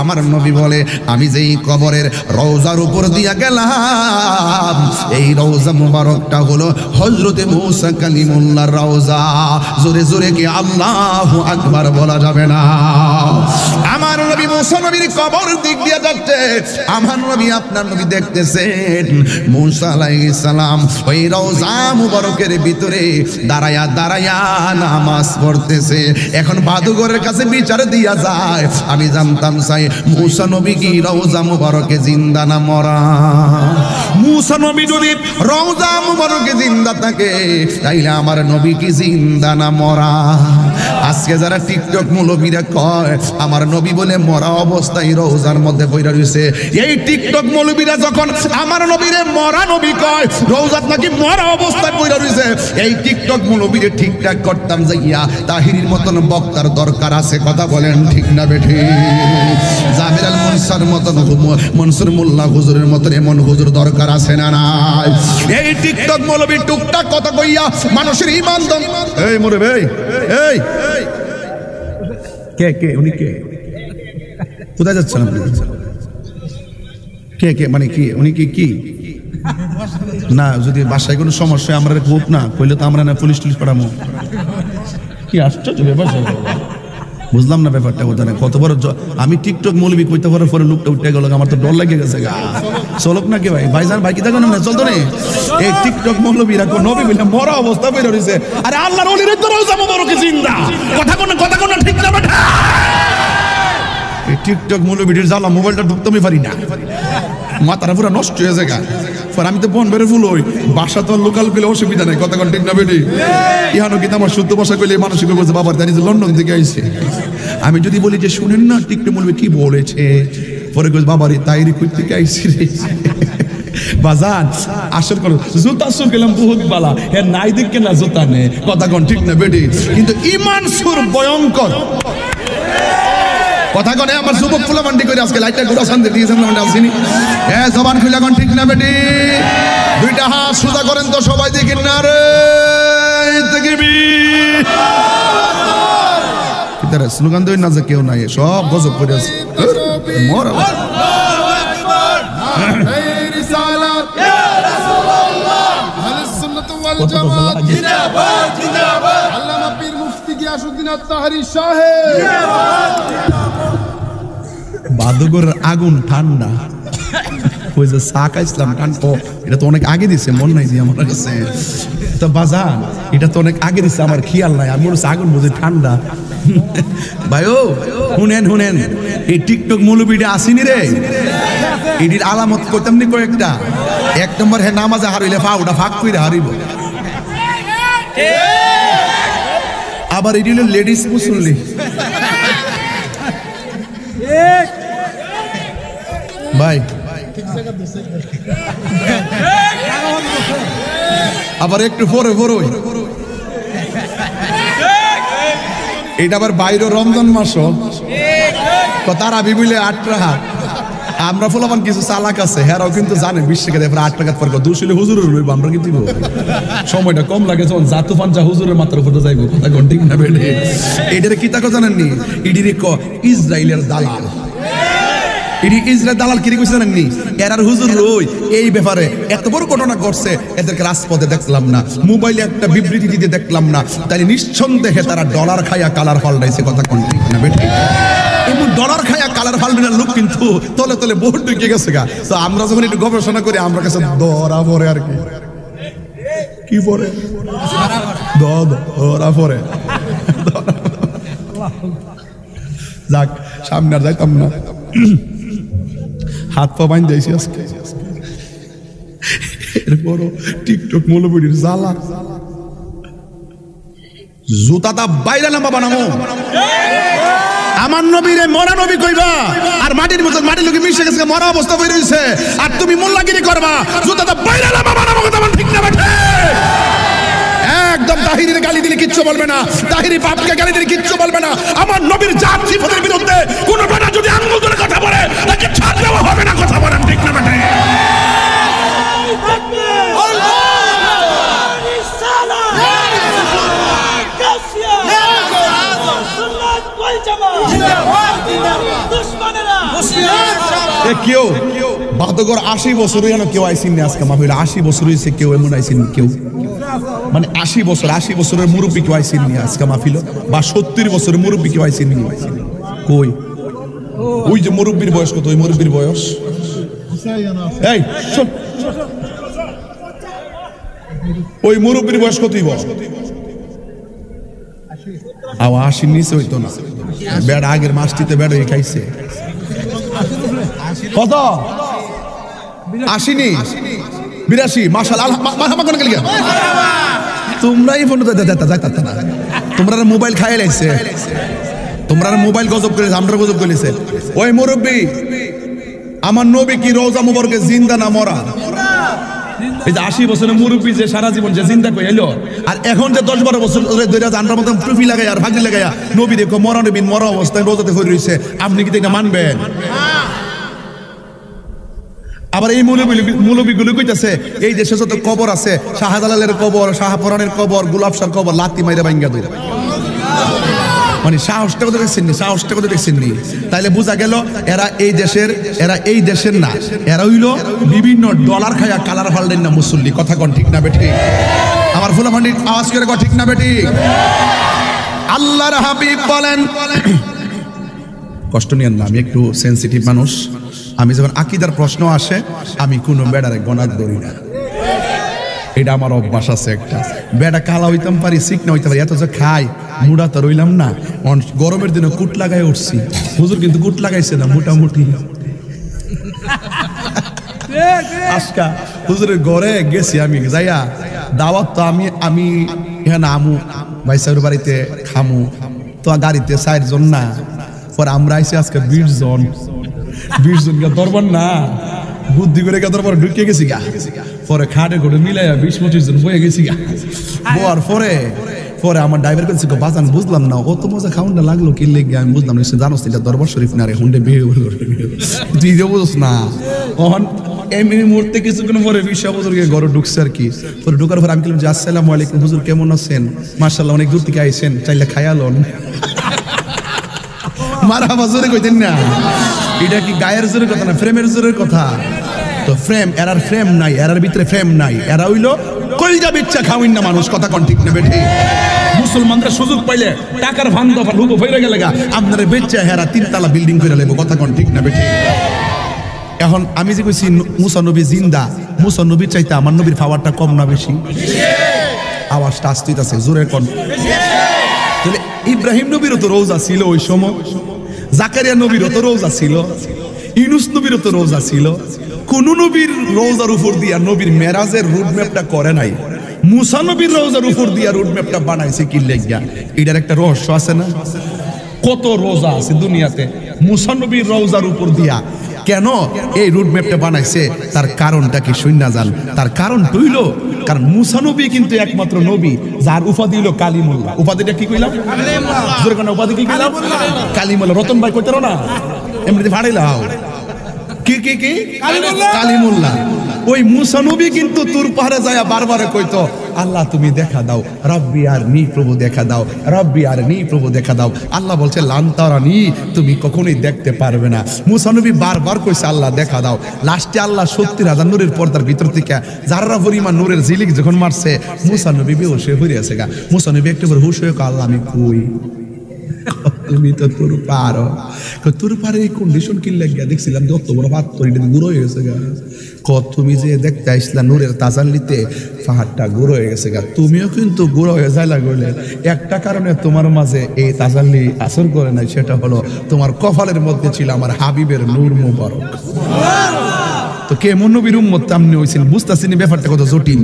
আমার নবী বলে, আমি যেই কবরের রওজার উপর দিয়া গেলাম, এই রওজা মুবারকটা হলো হযরতে মূসা কালিমুল্লাহর রওজা। জোরে জোরে কি আল্লাহু আকবার বলা যাবে না? আমার নবী মূসা নবীর কবর দিক দিয়া যাচ্ছে। আমার নবী, আপনার নবী দেখতেছেন মূসা আলাইহিস সালাম ওই রওজা মুবারকের ভিতরে দাঁড়ায়া দাঁড়ায়া নামাজ পড়তেছে। এখন বাদুগরের কাছে বিচার দিয়া যায়, আমি জানতাম চাই মূসা নবী কি রওজা মুবারকে জিন্দা না মরা? মূসা নবী যদি রওজা মুবারকে জিন্দা থাকে, তাইলে আমার নবী কি জিন্দা না মরা? আজকে যারা টিকটক মৌলবীরা কয় আমার নবী বলে মরা অবস্থায় রওজার মধ্যে পইরা রইছে, এই টিকটক মৌলবীরা যখন আমার নবীরে মরা নবী কয়, রওজাত নাকি মরা অবস্থায় পইরা রইছে, এই টিকটক মৌলবীরে ঠিকঠাক করতাম যাইয়া তাহিরির মতন বক্তার দরকার আছে। কথা বলেন ঠিক না বেঠি? জামির আল মুনসার মতন, মনসুর মোল্লা হুজুরের মতন এমন হুজুর দরকার আছে না নাই? এই টিকটক মৌলবী টুকটাক কথা কইয়া মানুষের ঈমান দম। এই মোরে ভাই, এই কে কে উনি কে? কোথায় যাচ্ছেন আপনি? কে কে মানে কি উনি কি না? যদি বাসায় কোনো সমস্যা আমরা খুব না কইলে তো আমরা না পুলিশ টুলিশ পাঠাবো। কি আশ্চর্য ব্যাপার, বুঝলাম না ব্যাপারটা। বোঝা না কত বড়। আমি টিকটক মৌলবী কইতে পারার পরে লোকটা উঠে গেল, আমার তো ডর লেগে গেছে। চলক নাকি ভাই? ভাইজান ভাই কি দেখো না চলতো না? এই টিকটক মৌলবীরা নবী বলে মরা অবস্থা বের হইছে। আরে আল্লাহর ওলির তো রওজা মুবারকে জিন্দা। কথা কোন ঠিক না বেটা? এই টিকটক মৌলবীদের জ্বালা মোবাইলটা ঢুকতে আমি পারি না, মাথাটা পুরো নষ্ট হয়ে যায়। আমি তো বন বেড়ে ফুল হই, বাসা তো লোকাল পেলে অসুবিধা নেই। কথা কোন ঠিক না বেটি? ইহানো কিন্তু আমার শুদ্ধ ভাষা কইলে মানসিক বলছে বাবার জানি যে লন্ডন থেকে আইছে। আমি যদি বলি যে শুনেন না টিকটক মৌলবী কি বলেছে, পরে কইছে বাবারে তাইরি কই থেকে আইছি রে। বাজান আসল করো জুতা সুর গেলাম বহুত বালা, হে নাই দিকে না জুতা নে। কথা কোন ঠিক না বেটি? কিন্তু ঈমান সুর ভয়ঙ্কর। কথা কনে আমার যুবক ফুলা মান্ডি করে আজকে লাইটটা ঘুরা শান্তি দিয়েছেন না আসিনি? এ জবান খুলে কোন ঠিক না বেটি? দুইটা হাত সোজা করেন তো সবাই দেখেন না রে তাকবীর। কিতারে স্লোগান দেন না যে কেউ নাই, সব গজব করে আছে। মোর আল্লাহু আকবার, এই রিসালাত ইয়া রাসূলুল্লাহ, আহলে সুন্নাত ওয়াল জামাত জিন্দাবাদ জিন্দাবাদ। আল্লামা পীর মুফতি গিয়াসউদ্দিন আত-তাহরি সাহেব জিন্দাবাদ। বাদুগরের আগুন ঠান্ডা ওই যে সাকা ইসলাম ঠান্ডা, এটা তো অনেক আগে দিছে, মন নাই যে আমার কাছে তো বাজান, এটা তো অনেক আগে দিছে, আমার খেয়াল নাই। আমি বলছি আগুন বুঝে ঠান্ডা। ভাইও শুনেন, এই টিকটক মৌলবীটা আসেনি রে, এটির আলামত করতাম নি কয়েকটা। এক নম্বর, হে নামাজে হারিলে ফাউটা ফাঁক করে হারিব। আবার এটি হলো লেডিস মুসল্লি। ভাই আবার একটু পরে পরোই এটা আবার বাইরে রমজান মাসও তারা বিবিলে 8 টাকা আমরা ফলাফান কিছু চালাক আছে হেরাও কিন্তু জানে 20 টাকা দিয়ে 8 টাকা পর 200 হুজুরের লইব আমরা কি দিব সময়টা কম লাগে যখন যা তুফান যা হুজুরের মাত্র উপরে যাইব কথা কোন ঠিক না বেড়ে এটারে কি তাকে জানেননি ইডিরে ক ইসরায়েলের দালাল ইসরায়েল দালাল কি কইছে জানেননি এরার হুজুর রই এই ব্যাপারে এত বড় ঘটনা ঘটছে এদেরকে রাজপথে দেখলাম না মোবাইলে একটা বিবৃতি দিতে দেখলাম না তাই নিঃসন্দেহে তারা ডলার খায়া কালার পাল্টাইছে কথা কোন ঠিক না বেটে এমন ডলার খায়া কালার পাল্টানোর লোক কিন্তু তলে তলে বহুত ঢুকে গেছে গা তো আমরা যখন একটু গবেষণা করি আমরা কাছে ধরা পড়ে আর কি পড়ে ধরা পড়ে যাক সামনে আর যাইতাম না হাত পা বাইন দিয়েছি আজকে এরপরও টিকটক মৌলবীর জ্বালা জুতাটা বাইরে না বাবা নামো আমার নবীরে মরা নবী কইবা আর মাটির মতো মাটির লোকে মিশে গেছে মরা অবস্থা হয়ে রয়েছে আর তুমি মোল্লাগিরি করবা জুতাটা বাইরে না বাবা নামো কথা ঠিক না বেঠে একদম তাহিরির গালি দিলে কিচ্ছু বলবে না তাহিরি বাপকে গালি দিলে কিচ্ছু বলবে না আমার নবীর জাত সিফাতের বিরুদ্ধে কোন বেটা যদি আঙ্গুল ধরে কথা বলে তাকে ছাড় দেওয়া হবে না কথা বলেন ঠিক না বেটা কেউ বাদগর 80 বছর কেউ আইসিন আজকে মাহফিল 80 বছর হয়েছে কেউ এমন আইসিন কেউ মানে 80 বছরের মুরব্বী কেউ আইসিন আজকে মাহফিল বা 70 বছরের মুরব্বী কেউ আইসিন কই ওই যে মুরব্বীর বয়স কত ওই মুরব্বীর বয়স এই শোন ওই মুরব্বীর বয়স কতই বল 80 নিচে হইতো না বেড়া আগের মাসটিতে বেড়া খাইছে কত 80 82 মাশাআল্লাহ কোন গেল তোমরাই ফোন যাইতা না তোমরা মোবাইল খাইয়ে লাইছে তোমরা মোবাইল গজব করে আমরা গজব করেছে ওই মুরব্বী আমার নবী কি রওজা মুবারকে জিন্দা না মরা এই যে 80 বছরের মুরব্বী যে সারা জীবন যে জিন্দা কই এলো আর এখন যে 10-12 বছর ধরে জানরার মতো টুপি লাগায় আর ভাগি লাগায় নবী দেখো মরা নবী মরা অবস্থায় রোজাতে হয়ে রইছে আপনি কি এটা মানবেন আবার এই মৌলবীগুলো কইতাছে এই দেশে যত কবর আছে শাহজালালের কবর শাহপরানের কবর গোলাপ শাহর কবর লাতি মাইরা ভাঙ্গা দেয় মানে সাহসটা কথা দেখছেন নি তাইলে বোঝা গেল এরা এই দেশের না এরা হইল বিভিন্ন ডলার খায়া কালার ফালদেন না মুসল্লি কথা কোন ঠিক না বেটি আমার ফুলা পণ্ডিত আওয়াজ করে ঠিক না বেটি আল্লাহর হাবিব বলেন কষ্ট নিয়েন না আমি একটু সেনসিটিভ মানুষ আমি যখন আকীদার প্রশ্ন আসে আমি কোনো বেড়ারে গণাত ধরি না এটা আমার অভ্যাস আছে একটা বেড়া কালা হইতাম পারি চিকনা হইতে পারি এত যে খাই মুড়া তো রইলাম না গরমের দিনে কুট লাগাই উঠছি হুজুর কিন্তু কুট লাগাইছে না মোটামুটি আজকা হুজুরের ঘরে গেছি আমি যাইয়া দাওয়াত তো আমি এখানে আমু ভাই সাহেবের বাড়িতে খামু তো গাড়িতে 4 জন না পরে আমরা আইছি আজকে 20 জন গা দরবার না বুদ্ধি করে গা দরবার ঢুকে গেছি গা পরে খাটে করে মিলাইয়া 20-25 জন বয়ে গেছি গা বোয়ার পরে আমার ড্রাইভার কাছে বাজান বুঝলাম না অত মজা খাউনটা লাগলো কি লেগে আমি বুঝলাম না জানোস এটা দরবার শরীফ না রে হুন্ডে বিয়ে তুই যে বুঝছ না তখন এমনি মুহূর্তে কিছুক্ষণ পরে 20 বছর ঘরে ঢুকছে আর কি পরে ঢুকার পর আমি বললাম যে আসসালামু আলাইকুম হুজুর কেমন আছেন মাশাআল্লাহ অনেক দূর থেকে আইছেন চাইলে খায়ালন মারহাবা জোরে কইতেন না এটা কি গায়ের জোরের কথা না ফ্রেমের জোরের কথা তো এরার ফ্রেম নাই এরার ভিতরে ফ্রেম নাই এরা হইলো কলজা বিচ্ছা খাওয়াইন না মানুষ কথা কোন ঠিক না বেঠি মুসলমানরা সুযোগ পাইলে টাকার ভান দফা লুকো ফেরে গেলে গা আপনারা বেচ্চা হেরা 3 তলা বিল্ডিং করে লেবো কথা কোন ঠিক না বেঠি এখন আমি যে কইছি মুসা নবী জিন্দা মুসা নবীর চাইতে আমার নবীর পাওয়ারটা কম না বেশি আওয়াজটা আসতেছে জোরে কোন তাহলে ইব্রাহিম নবীরও তো রোজা ছিল ওই সময় জাকারিয়া নবীরও তো রোজা ছিল ইউনুস নবীরও তো রোজা ছিল কোন নবীর রোজার উপর দিয়া নবীর মেরাজের রুট ম্যাপটা করে নাই মুসা নবীর রোজার উপর দিয়া রুট ম্যাপটা বানাইছে কি লেগিয়া এটার একটা রহস্য আছে না কত রোজা আছে দুনিয়াতে, মুসা নবীর রওজার উপর দিয়া কেন এই রুট ম্যাপটা বানাইছে, তার কারণটা কি শুননা যান। তার কারণ হইল, কারণ মুসা নবী কিন্তু একমাত্র নবী যার উপাধি হইল কালিমুল্লাহ। উপাধিটা কি কইলাম? উপাধি কি কইলাম? কালিমুল্লাহ। রতন ভাই কইতারো না, এমনিতে ভাড়াইলাও কি কি কি কালিমুল্লাহ। ওই মুসা নবী কিন্তু তুর পাহাড়ে যায় বারবার কইতো, আল্লাহ তুমি দেখা দাও, রব্বি আর নি প্রভু দেখা দাও, রব্বি আর নি প্রভু দেখা দাও। আল্লাহ বলছে লান্তারানি, তুমি কখনোই দেখতে পারবে না। মুসা নবী বারবার কইছে আল্লাহ দেখা দাও। লাস্টে আল্লাহ 70,000 নূরের পর্দার ভিতর থেকে যারা পরিমাণ নূরের ঝিলিক যখন মারছে, মুসা নবী বেহুশ হয়ে আছে গা। মুসা নবী একটু হুশ হয়ে আল্লাহ আমি কই, তুমি তো তোর পারো, তোর পারে এই কন্ডিশন কি লাগিয়া দেখছিলাম যত বড় পাথর এটা গুঁড়ো হয়ে গেছে গা। তুমি যে দেখতে আসলা নূরের তাজাল্লিতে পাহাড়টা গুঁড়ো হয়ে গেছে গা, তুমিও কিন্তু গুঁড়ো হয়ে যাইলা গেলে একটা কারণে তোমার মাঝে এই তাজাল্লি আসর করে নাই, সেটা হলো তোমার কপালের মধ্যে ছিল আমার হাবিবের নূর মুবারক। তো কেমন নবীর উম্মত তেমনি হয়েছিল, বুঝতেছি না ব্যাপারটা কত জটিল।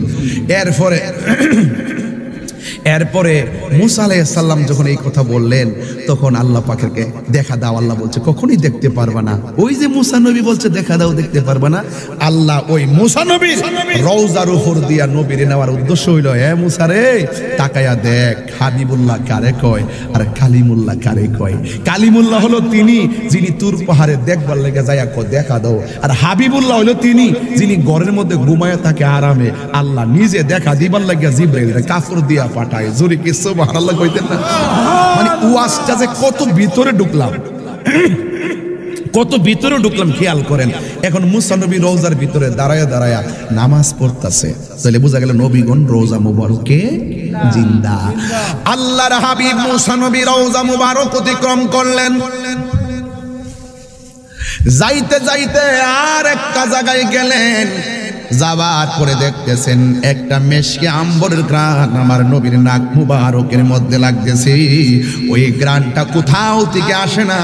এরপরে মুসা আলাইহিস সালাম যখন এই কথা বললেন, তখন আল্লাহ পাকেরকে দেখা দাও, আল্লাহ বলছে কখনোই দেখতে পারবা না। ওই যে মুসা নবী বলছে দেখা দাও, দেখতে পারবা না, আল্লাহ ওই মুসা নবীর রওজার উপর দিয়া নবীরে নেওয়ার উদ্দেশ্য হইল, হে মুসা রে তাকায়া দেখ হাবিবুল্লাহ কারে কয় আর কালিমুল্লাহ কারে কয়। কালিমুল্লাহ হলো তিনি যিনি তুর পাহাড়ে দেখবার লেগে যায় দেখা দাও, আর হাবিবুল্লাহ হলো তিনি যিনি ঘরের মধ্যে ঘুমায় থাকে আরামে, আল্লাহ নিজে দেখা দিবার লাগিয়া জিবরাইল কাফর দিয়া পাঠায়। জোরে কি সুবহানাল্লাহ কইতেন না? মানে ওয়াজটা যে কত ভিতরে ঢুকলাম, কত ভিতরে ঢুকলাম খেয়াল করেন। এখন মুসা নবী রওজার ভিতরে দাঁড়ায়া দাঁড়ায়া নামাজ পড়তেছে, তাহলে বোঝা গেল নবীগণ রওজা মুবারকে জিন্দা। আল্লাহর হাবিব মুসা নবী রওজা মুবারক অতিক্রম করলেন। যাইতে যাইতে আর একটা জায়গায় গেলেন, যাবার পরে দেখতেছেন একটা মেশকে আম্বরের গ্রান আমার নবীর নাক মুবারকের মধ্যে লাগতেছে। ওই গ্রানটা কোথাও থেকে আসে না,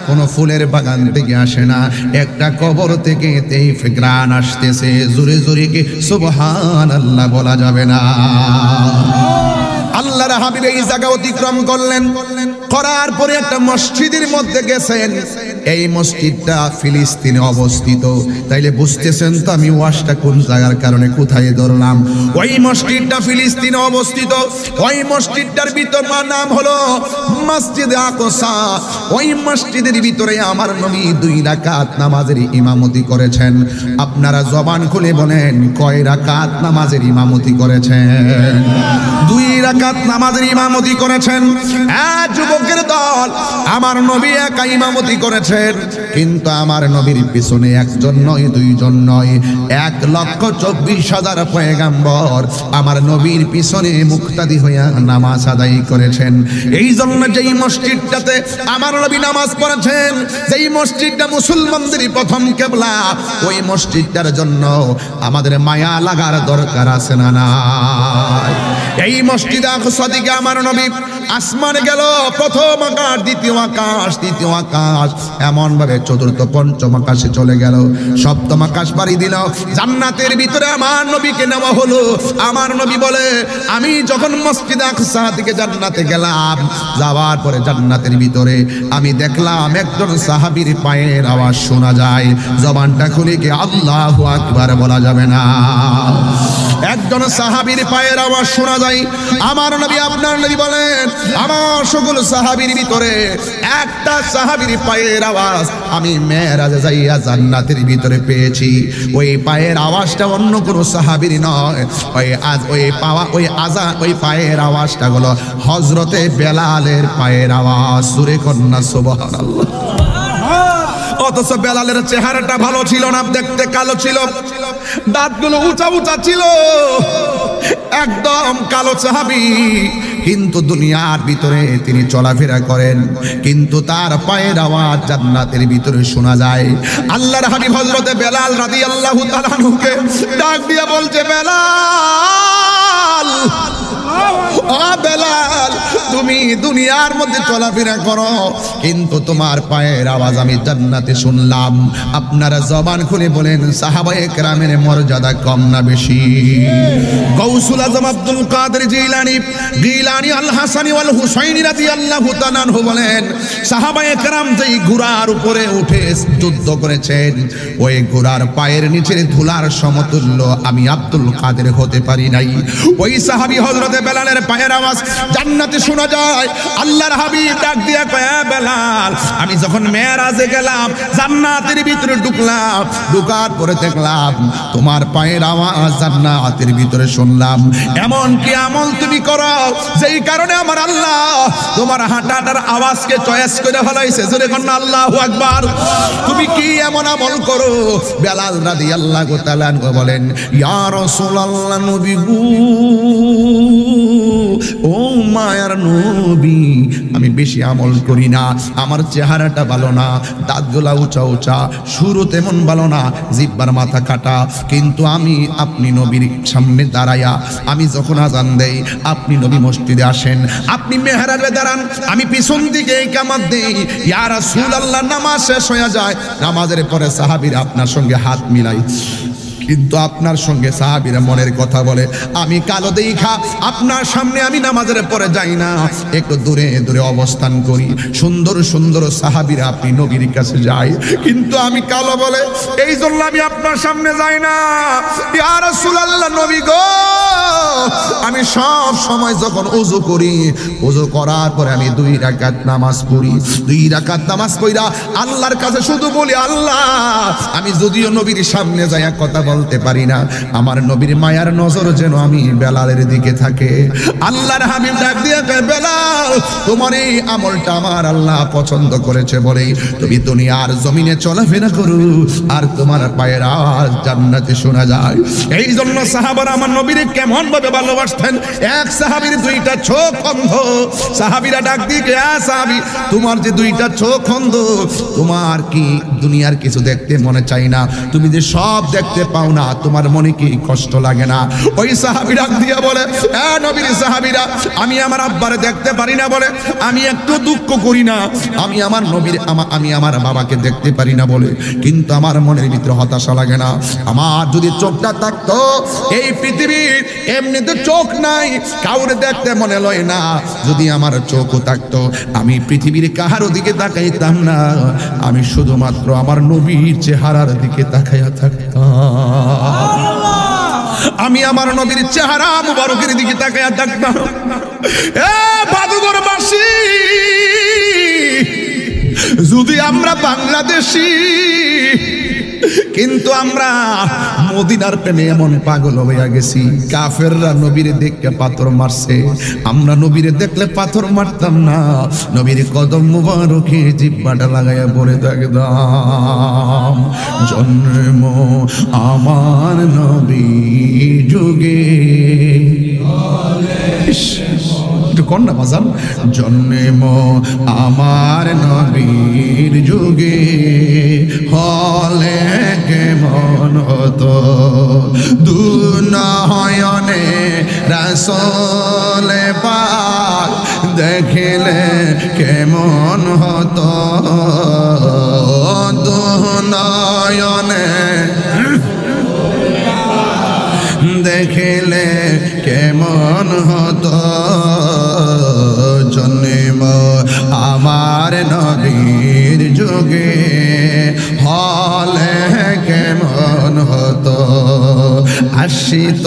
কোনো ফুলের বাগান থেকে আসে না, একটা কবর থেকে এই গ্রান আসতেছে। জোরে জোরে কি সুবহানাল্লাহ বলা যাবে না? আল্লাহর হাবিব এই জায়গা অতিক্রম করলেন, করার পরে একটা মসজিদের মধ্যে গেছেন। এই মসজিদটা ফিলিস্তিনে অবস্থিত, তাইলে বুঝতেছেন তো আমি ওয়াজটা কোন জায়গার কারণে কোথায় ধরলাম। ওই মসজিদটা ফিলিস্তিনে অবস্থিত। ওই মসজিদটার ভিতর নাম হলো মসজিদে আকসা। ওই মসজিদের ভিতরে আমার নবী 2 রাকাত নামাজের ইমামতি করেছেন। আপনারা জবান খুলে বলেন কয় রাকাত নামাজের ইমামতি করেছেন? 2 রাকাত নামাজের ইমামতি করেছেন। যুবকের দল, আমার নবী একা ইমামতি করেছেন, কিন্তু আমার নবীর পিছনে একজন নয়, 2 জন নয়, 1,24,000 পয়গাম্বর আমার নবীর পিছনে মুক্তাদি হইয়া নামাজ আদায় করেছেন। এই জন্য যেই মসজিদটাতে আমার নবী নামাজ পড়েছেন, যেই মসজিদটা মুসলমানদের প্রথম কিবলা, ওই মসজিদটার জন্য আমাদের মায়া লাগার দরকার আছে না নাই? এই মসজিদ আকসা থেকে আমার নবী আসমানে গেল, প্রথম আকাশ, দ্বিতীয় আকাশ, তৃতীয় আকাশ, এমন ভাবে চতুর্থ পঞ্চম আকাশে চলে গেল। সপ্তম আকাশ পাড়ি দিল, জান্নাতের ভিতরে আমার নবীকে নেওয়া হলো। আমার নবী বলে, আমি যখন মসজিদ আকসা থেকে জান্নাতে গেলাম, যাওয়ার পরে জান্নাতের ভিতরে আমি দেখলাম একজন সাহাবীর পায়ের আওয়াজ শোনা যায়। জবানটা খুলে কি আল্লাহু আকবার বলা যাবে না? একজন সাহাবীর পায়ের আওয়াজ শোনা যায়। আমার নবী, আপনার নবী বলেন, আমার সকল সাহাবীর ভিতরে একটা সাহাবীর পায়ের আওয়াজ আমি মেরাজে যাইয়া জান্নাতের ভিতরে পেয়েছি। ওই পায়ের আওয়াজটা অন্য কোনো সাহাবীর নয়, ওই পায়ের আওয়াজটা হলো হযরতে বেলালের পায়ের আওয়াজ। সূরে কন্যা সুবহানাল্লাহ। অথচ বেলালের চেহারাটা ভালো ছিল না, দেখতে কালো ছিল, দাঁতগুলো উঁচা উঁচা ছিল, একদম কালো সাহাবী, কিন্তু দুনিয়ার ভিতরে তিনি চলাফেরা করেন, কিন্তু তার পায়ের আওয়াজ জান্নাতের ভিতরে শোনা যায়। আল্লাহর হাবিব হযরতে বেলাল রাদিয়াল্লাহু তাআলা আনহুকে ডাক দিয়া বলছে, বেলাল ও বেলাল, তুমি দুনিয়ার মধ্যে চলাফেরা করো, কিন্তু তোমার পায়ের আওয়াজ আমি জান্নাতে শুনলাম। আপনারা জবান খুলে বলেন সাহাবায়ে কেরামের মর্যাদা কম না বেশি? গাউসুল আজম আব্দুল কাদের জিলানী আল হাসানী ওয়াল হুসাইনী রাদিয়াল্লাহু তাআলা আনহু বলেন, সাহাবায়ে কেরাম যেই ঘোড়ার উপরে উঠে যুদ্ধ করেছেন, ওই ঘোড়ার পায়ের নিচের ধুলার সমতুল্য আমি আব্দুল কাদের হতে পারি নাই। ওই সাহাবী হযরতে বেলালের পায়ের আওয়াজ জান্নাতে শোনা যায়। আল্লাহর হাবিব ডাক দিয়া কয়, বেলাল, আমি যখন মেরাজে গেলাম, জান্নাতের ভিতরে ঢুকলাম, ঢুকার পরে দেখলাম তোমার পায়ের আওয়াজ জান্নাতের ভিতরে শুনলাম। এমন কি আমল তুমি করো যেই কারণে আমার আল্লাহ তোমার হাঁটাটার আওয়াজকে চয়েস করে ফলাইছে? জোরে কন্যা আল্লাহু আকবার। তুমি কি এমন আমল করো? বেলাল রাদিয়াল্লাহু তাআলা আনহু বলেন, ইয়া রাসূলুল্লাহ, নবী গো, ও মায়ার নবী, আমি বেশি আমল করি না, আমার চেহারাটা ভালো না, দাঁতগুলা উঁচা উঁচা, সুরও তেমন ভালো না, জিহ্বার মাথা কাটা, কিন্তু আমি আপনি নবীর সামনে দাঁড়াইয়া আমি যখন আজান দেই, আপনি নবী মসজিদে আসেন, আপনি মেহরাবে দাঁড়ান, আমি পিছন দিকে ইকামত দেই, ইয়া রাসূলুল্লাহ, নামাজ শেষ হয়ে যায়, নামাজের পরে সাহাবীরা আপনার সঙ্গে হাত মিলাই, কিন্তু আপনার সঙ্গে সাহাবীরা মনের কথা বলে, আমি কালো দেখা আপনার সামনে আমি নামাজের পরে যাই না, একটু দূরে দূরে অবস্থান করি। সুন্দর সুন্দর সাহাবীরা আপনি নবীর কাছে যায়, কিন্তু আমি কালো বলে, এই জন্য আমি আপনার সামনে যাই না। ইয়া রাসূলুল্লাহ, নবী গো, আমি সব সময় যখন ওযু করি, ওযু করার পরে আমি 2 রাকাত নামাজ পড়ি, 2 রাকাত নামাজ পড়া আল্লাহর কাছে শুধু বলি, আল্লাহ, আমি যদিও নবীর সামনে যাই কথা বলতে পারি না, আমার নবীর মায়ার নজর যেন আমি বেলালের দিকে থাকে। আল্লাহর হাবিব ডাক দিয়ে কয়, বেলাল, তোমার এই আমলটা আমার আল্লাহ পছন্দ করেছে বলে তুমি দুনিয়ার জমিনে চলাফেরা করো, আর তোমার পায়ের আওয়াজ জান্নাতে শোনা যায়। এই জন্য সাহাবারা আমার নবীর কেমন ভাবে ভালোবাসতেন। এক সাহাবীর 2টা চোখ অন্ধ, সাহাবীরা ডাক দিয়ে, সাহাবী, তোমার যে 2টা চোখ অন্ধ, তোমার কি দুনিয়ার কিছু দেখতে মনে চাই না? তুমি যে সব দেখতে পাও না, তোমার মনে কি কষ্ট লাগে না? ওই সাহাবী ডাক দিয়া বলে, নবীর সাহাবীরা, আমি আমার আব্বারে দেখতে পারি না বলে আমি একটু দুঃখ করি না, আমি আমার নবীর আমি আমার বাবাকে দেখতে পারি না বলে কিন্তু আমার মনের ভিতরে হতাশা লাগে না। আমার যদি চোখটা থাকতো, এই পৃথিবীর এমনিতে চোখ নাই, কাউরে দেখতে মনে লয় না, যদি আমার চোখও থাকতো, আমি পৃথিবীর কাহারও দিকে তাকাইতাম না, আমি শুধুমাত্র আমার নবীর চেহারার দিকে তাকাইয়া থাকতাম, আমি আমার নবীর চেহারা মুবারকের দিকে তাকাইয়া থাকতাম। বাদুগরবাসী, যদি আমরা বাংলাদেশি, কিন্তু আমরা মদিনার প্রেমে এমন পাগল হইয়া গেছি, কাফেররা নবীরে দেখে পাথর মারছে, আমরা নবীরে দেখলে পাথর মারতাম না, নবীর কদম মুবারকে জিহ্বাটা লাগাইয়া পড়ে থাকতাম। জন্ম আমার নবী যুগে, কন্যা বাজান, জন্ম আমার নবীর যুগে হলে কেমন হতো, দুনয়নে রাসূল পাক দেখিলে কেমন হতো, দুনয়নে দেখিলে কেমন হতো, জন্ম আমার নবীর যুগে হলে কেমন হতো, আসিত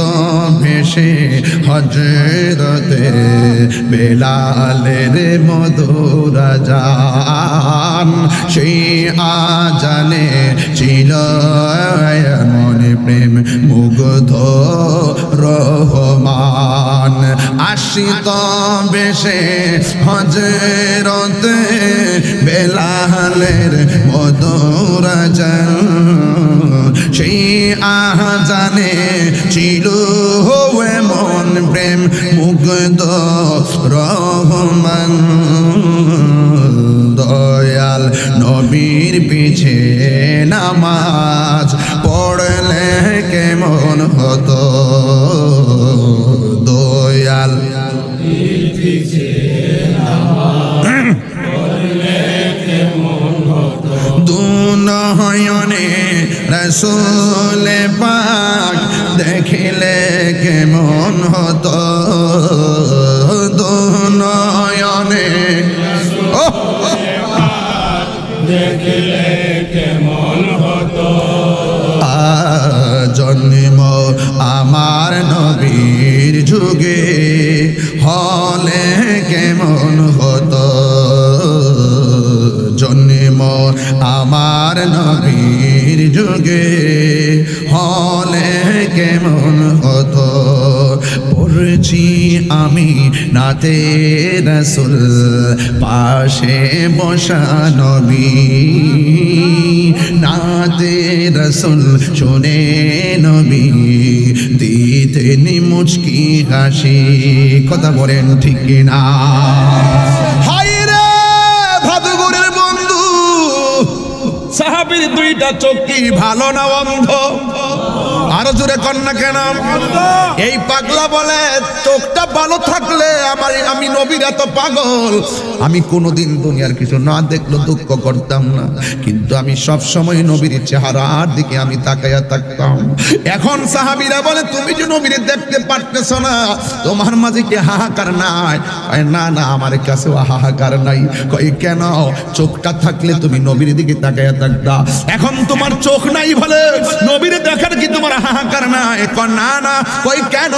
ভেসে হযরতে বেলালের মধুর আযান, সেই আযানে ছিল এমন প্রেম মুগ্ধ রহমান, আসিত ভেসে হযরতে বেলালের মধুর আযান, সেই আযানে ছিল এমন প্রেম মুগ্ধ রহমান, দয়াল নবীর পিছে নামাজ পড়লে কেমন হতো, দয়াল নয়নে রাসূল পাক দেখিলে কেমন হতো, দু নয়নে দেখলে কেমন হতো, জন্ম আমার নবীর যুগে হলে কেমন হতো, জন্ম আমার নবীর যুগে হলে কেমন হতো। পড়ছি আমি নাতে রাসূল পাশে বসা নবী, নাতে রাসূল শুনে নবী দিতেন মুচকি হাসি। কথা বলেন ঠিক কিনা? হায় রে ভাদুগুরের বন্ধু, সাহাবীর দুইটা চোখ কি ভালো না অন্ধ? আরো জোরে কন্যা কেন? এই পাগলা বলে চোখটা ভালো থাকলে আমি নবীর এত পাগল, আমি কোনোদিন দুনিয়ার কিছু না দেখলে দুঃখ করতাম না, কিন্তু আমি সব সময় নবীর চেহারার দিকে আমি তাকায়া থাকতাম। এখন সাহাবীরা বলে তুমি যে নবীর দেখতে পারতেছ না, তোমার মাঝে কি হাহাকার নাই? না না, আমার কাছে হাহাকার নাই। কই কেন? চোখটা থাকলে তুমি নবীর দিকে তাকায়া থাকতা, এখন তোমার চোখ নাই বলে নবীর দেখার কি তোমার হাহাকার নাই? না না। কই কেন?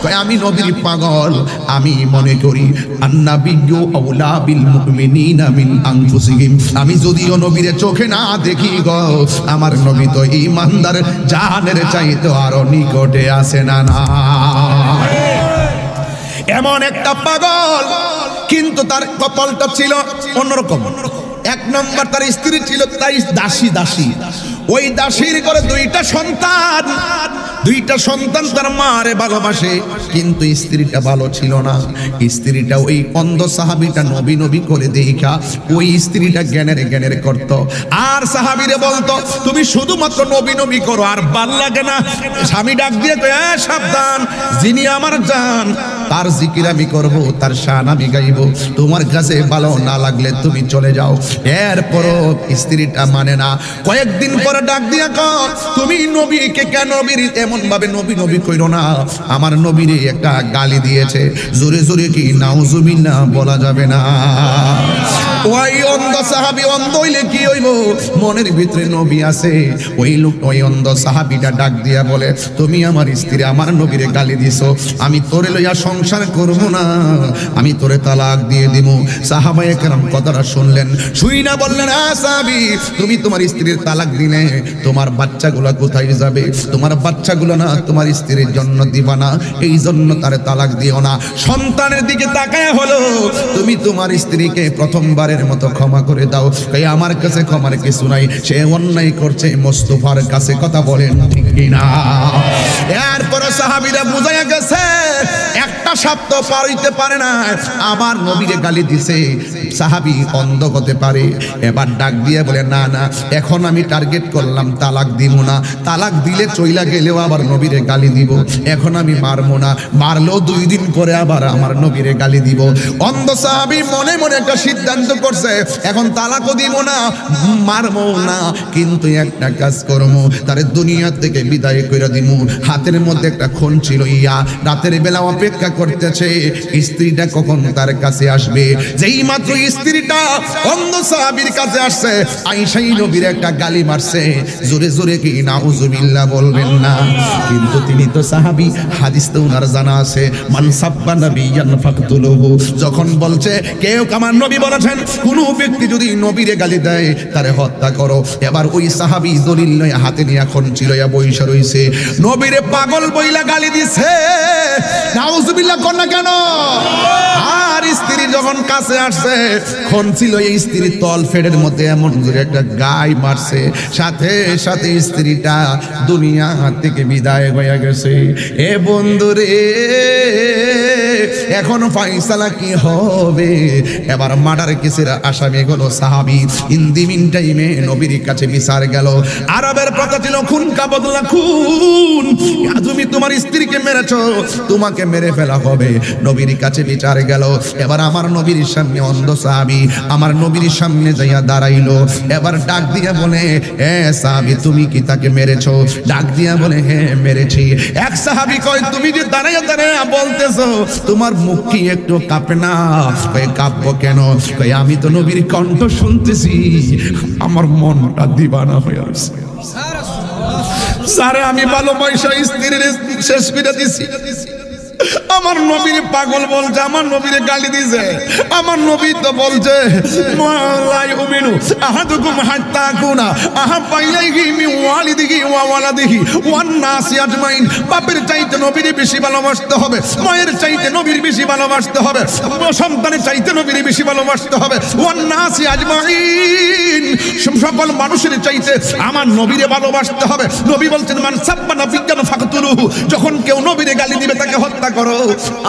কই আমি নবীর পাগল, আমি মনে করি আন্নাবিয়্যু আউলা বিল মুমিনিনা মিন আনফুসিহিম। আমি যদিও নবীর চোখে না দেখি গো, আমার নবী তো ঈমানদার জানের চাইতে আরো নিকটে আছে না না। এমন একটা পাগল, কিন্তু তার কপালটা ছিল অন্যরকম। এক নম্বর তার স্ত্রী ছিল তাই দাসী, দাসী। ওই দাসীর করে দুইটা সন্তান তার মারে ভালোবাসে, কিন্তু স্ত্রীটা ভালো ছিল না। স্ত্রীটা ওই অন্ধ সাহাবীটা নবী নবী করে দেখা ওই স্ত্রীটা জ্ঞানের করত, আর সাহাবীরে বলতো তুমি শুধুমাত্র নবী নবী করো, আর ভাল লাগে না। স্বামী ডাক দিয়ে কয় সাবধান, যিনি আমার জান তার জিকির আমি করবো, তার শান আমি গাইব, তোমার কাছে ভালো না লাগলে তুমি চলে যাও। এরপরও স্ত্রীটা মানে না। কয়েকদিন পরে ডাক দিয়া কয় তুমি নবীকে কেন নবীর এমন ভাবে নবী নবী কইরো না, আমার নবীরে একটা গালি দিয়েছে। জোরে জোরে কি নাউজুবিল্লাহ বলা যাবে না? ওই অন্ধ সাহাবী অন্ধ হইলে কি হইব? মনের ভিতরে নবী আছে। ওই লোক ওই অন্ধ সাহাবীটা ডাক দিয়া বলে তুমি আমার স্ত্রী আমার নবীরে গালি দিছো, আমি তোরে লইয়া সংসার করব না, আমি তোরে তালাক দিয়ে দিব। সাহাবায়ে কেরাম কথাটা শুনলেন, শুই না বললেন সাহাবী তুমি তোমার স্ত্রীর তালাক দিলে তোমার বাচ্চাগুলো কোথায় যাবে? তোমার বাচ্চাগুলো না তোমার স্ত্রীর জন্য দিবা না, এই জন্য তারে তালাক দিও না। সন্তানের দিকে তাকায় হলো তুমি তোমার স্ত্রীকে প্রথমবারের মতো ক্ষমা করে দাও। তাই আমার কাছে ক্ষমার কিছু নাই, সে অন্যায় করছে মোস্তফার কাছে। কথা বলেন ঠিক কিনা? এরপর সাহাবীরা বুঝাইয়া গেছে একটা সপ্তাহ পার হইতে পারে না, আমার নবীরে গালি দিছে। সাহাবী অন্ধ হতে পারে। এবার ডাক দিয়ে বলে না না, এখন আমি টার্গেট করলাম তালাক দিব না, তালাক দিলে চইলা গেলেও আবার নবীরে গালি দিব, এখন আমি মারবো না, মারলেও 2 দিন পরে আবার আমার নবীরে গালি দিব। অন্ধ সাহাবী মনে মনে একটা সিদ্ধান্ত করছে, এখন তালাকও দিব না, মারবো না, কিন্তু একটা কাজ করবো, তারে দুনিয়া থেকে বিদায় করে দিব। হাতের মধ্যে একটা খুন ছিল, রাতের বেলা অপেক্ষা করতেছে স্ত্রীটা কখন তার কাছে আসবে। যেই মাত্র স্ত্রীটা অন্ধ সাহাবীর কাছে আসছে, আয়েশাই নবীর একটা গালি মারছে। জোরে জোরে কি নাউজুবিল্লাহ বলবেন না? কিন্তু তিনি তো সাহাবী, হাদিস তো ওনার জানা আছে, মান সাব্বা নাবিয়ান ফাকতুলুহু। যখন বলছে কেউ আমার নবী বলেছেন কোন ব্যক্তি যদি নবীরে গালি দেয় তারে হত্যা করো। এবার ওই সাহাবী দলিল লয়ে হাতে নিয়ে এখন ছিল বইসা রইছে, নবীরে পাগল বইলা গালি দিছে। নাউজুবিল্লাহ কোন না কেন? আর স্ত্রী যখন কাছে আসছে, খন ছিল এই স্ত্রীর তল ফেডের মধ্যে এমন করে একটা গায় মারছে, সাথে সাথে স্ত্রীটা দুনিয়া থেকে বিদায় হয়ে গেছে। এ বন্ধুরে এখন ফাইসালা কি হবে? এবার মার্ডার কেসের আসামি হলো সাহাবী। ইন দি মিন টাইমে নবীর কাছে বিচার গেল। আরবের কথা ছিল খুন কা বদলা খুন, তুমি তোমার স্ত্রীকে মেরেছো, তোমাকে মেরে ফেলা হবে। নবীর কাছে বিচার গেল। এবার আমার নবীর সামনে অন্ধ সাহাবী আমার নবীর সামনে যাইয়া দাঁড়াইলো। এবার ডাক দিয়া বলে, এ সাহাবী তুমি কি তাকে মেরেছো? ডাক দিয়া বলে, হ্যাঁ মেরেছি। এক সাহাবী কয়, তুমি যে দাঁড়াইয়া দাঁড়াইয়া বলতেছো, তোমার মুখ কি একটু কাঁপে না? কয় কাঁপবো কেন? কয় আমি তো নবীর কণ্ঠ শুনতেছি, আমার মনটা দিবানা হয়ে আছে। স্যারে আমি ভালোবাসা স্ত্রীর শেষ করে দিছি। আমার নবীর পাগল বলছে, আমার নবীর গালি দিছে। আমার নবী তো বলছে মালাই উমিনু আহাদুকুম হাত্তা কুনা আহাব্বা ইলাইহি মিন ওয়ালিদিহি ওয়া ওয়ালাদিহি ওয়ান নাসি আজমাইন। বাপের চাইতে নবীর বেশি ভালোবাসতে হবে, মায়ের চাইতে নবীর বেশি ভালোবাসতে হবে, সন্তানের চাইতে নবীর বেশি ভালোবাসতে হবে। ওয়ান নাসি আজমাইন, সকল মানুষের চাইতে আমার নবীরে ভালোবাসতে হবে। নবী বলছেন মান সাব্বা নাবিয়ান ফাকতুলুহু, যখন কেউ নবীরে গালি দিবে তাকে হত্যা করো।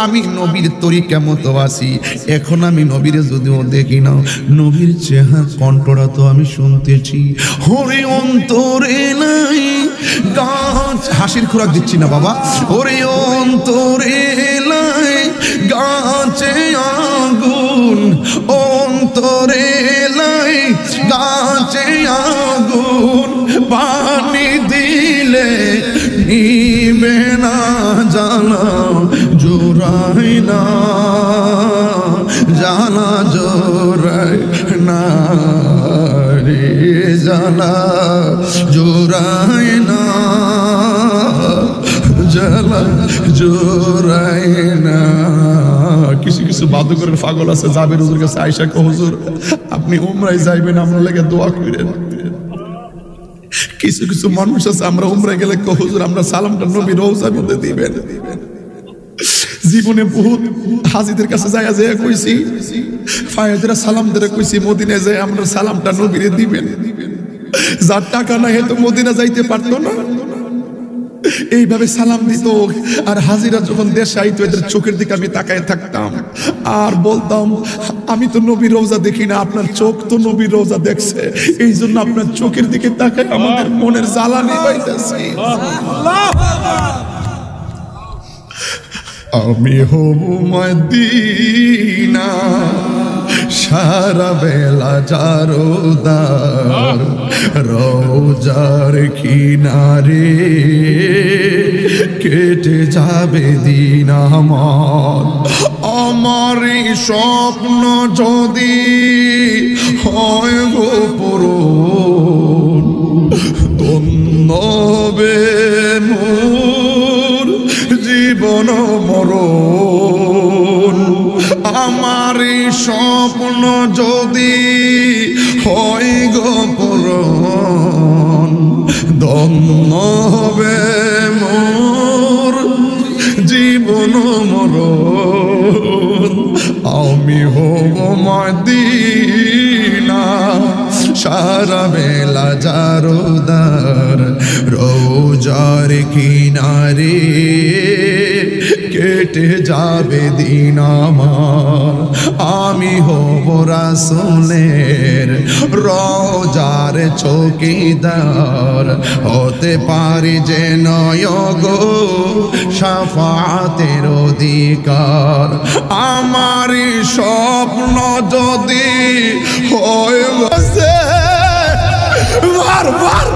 আমি নবীর তরিকা মতো আছি। এখন আমি নবীরে যদিও দেখি না, নবীর চেহারা কণ্ঠটা তো আমি শুনতেছি। হরে অন্তরে নাই গাছ, হাসির খোরাক দিচ্ছি না বাবা। হরে অন্তরে নাই গাছে আগুন, অন্তরে নাই গাছে আগুন, পানি দিলে নিবে না জ্বালা জোড়াই না, জ্বালা জোড়াই না রে, জ্বালা জোড়াই না, জ্বালা জোড়াই না। কিছু কিছু বাদুকরের পাগল আছে, জাবের হুজুর কাছে আয়েশা কো হুজুর আপনি উমরায় যাইবেন, আমরা লেগে দোয়া করেন। কিছু কিছু মানুষ আছে, আমরা উমরায় গেলে কো হুজুর আমরা সালামটা নবী রওজার মধ্যে দিবেন। জীবনে বহুত হাজিদের কাছে যায় যে কইছি, ফায়েদরা সালাম ধরে কইছি মদিনায় যায় আমরা সালামটা নবীরে দিবেন। যার টাকা নাই তো মদিনা যাইতে পারতো না, এইভাবে সালাম দিত। আর হাজিরা যখন দেশে আইতো এদের চোখের দিকে আমি তাকায় থাকতাম আর বলতাম, আমি তো নবীর রওজা দেখি না, আপনার চোখ তো নবীর রওজা দেখছে, এই জন্য আপনার চোখের দিকে তাকায় আমাদের মনের জ্বালানি পাইতেছে। আমি হব মদিনা সারা বেলা জারোদার, রওজার কিনারে কেটে যাবে দিন আমার। আমার স্বপ্ন যদি হয় গো পূরণ, ধন্য হবে মোর জীবন মরণ। আমার স্বপ্ন যদি হয় গো পূরণ, ধন্য হবে মোর জীবন মরণ। আমি হব মদিনা সারা বেলা জারোদার, রওজার কিনারে কেটে যাবে দিন আমার। আমি হব রাসূলের রওজার চৌকিদার, হতে পারি যে নয়গো শাফাতের অধিকার। আমার স্বপ্ন যদি হয় বসে বারবার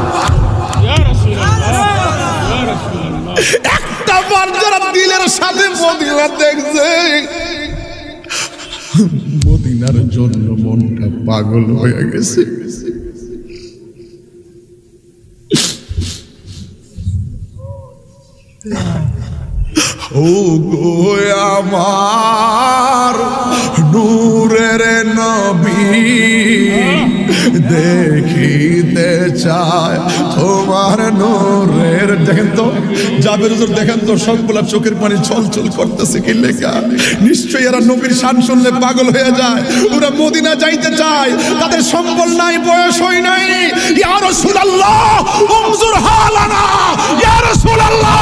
একটা বার যারা দিলের সাথে মদিনা দেখছে, মদিনার জন্য মনটা পাগল হয়ে গেছে। ও গো আমার নূরের নবী, দেখিতে চায় তোমার নূরের। দেখেন তো জাবের হুজুর, দেখেন তো সবগুলা চোখের পানি ছলছল করতেছে কি লেখা। নিশ্চয়ই এরা নবীর শান শুনলে পাগল হয়ে যায়। ওরা মদিনা যাইতে চায়, তাদের সম্বল নাই, বয়স হয় নাই। ইয়া রাসূলুল্লাহ উনজুর হালানা, ইয়া রাসূলুল্লাহ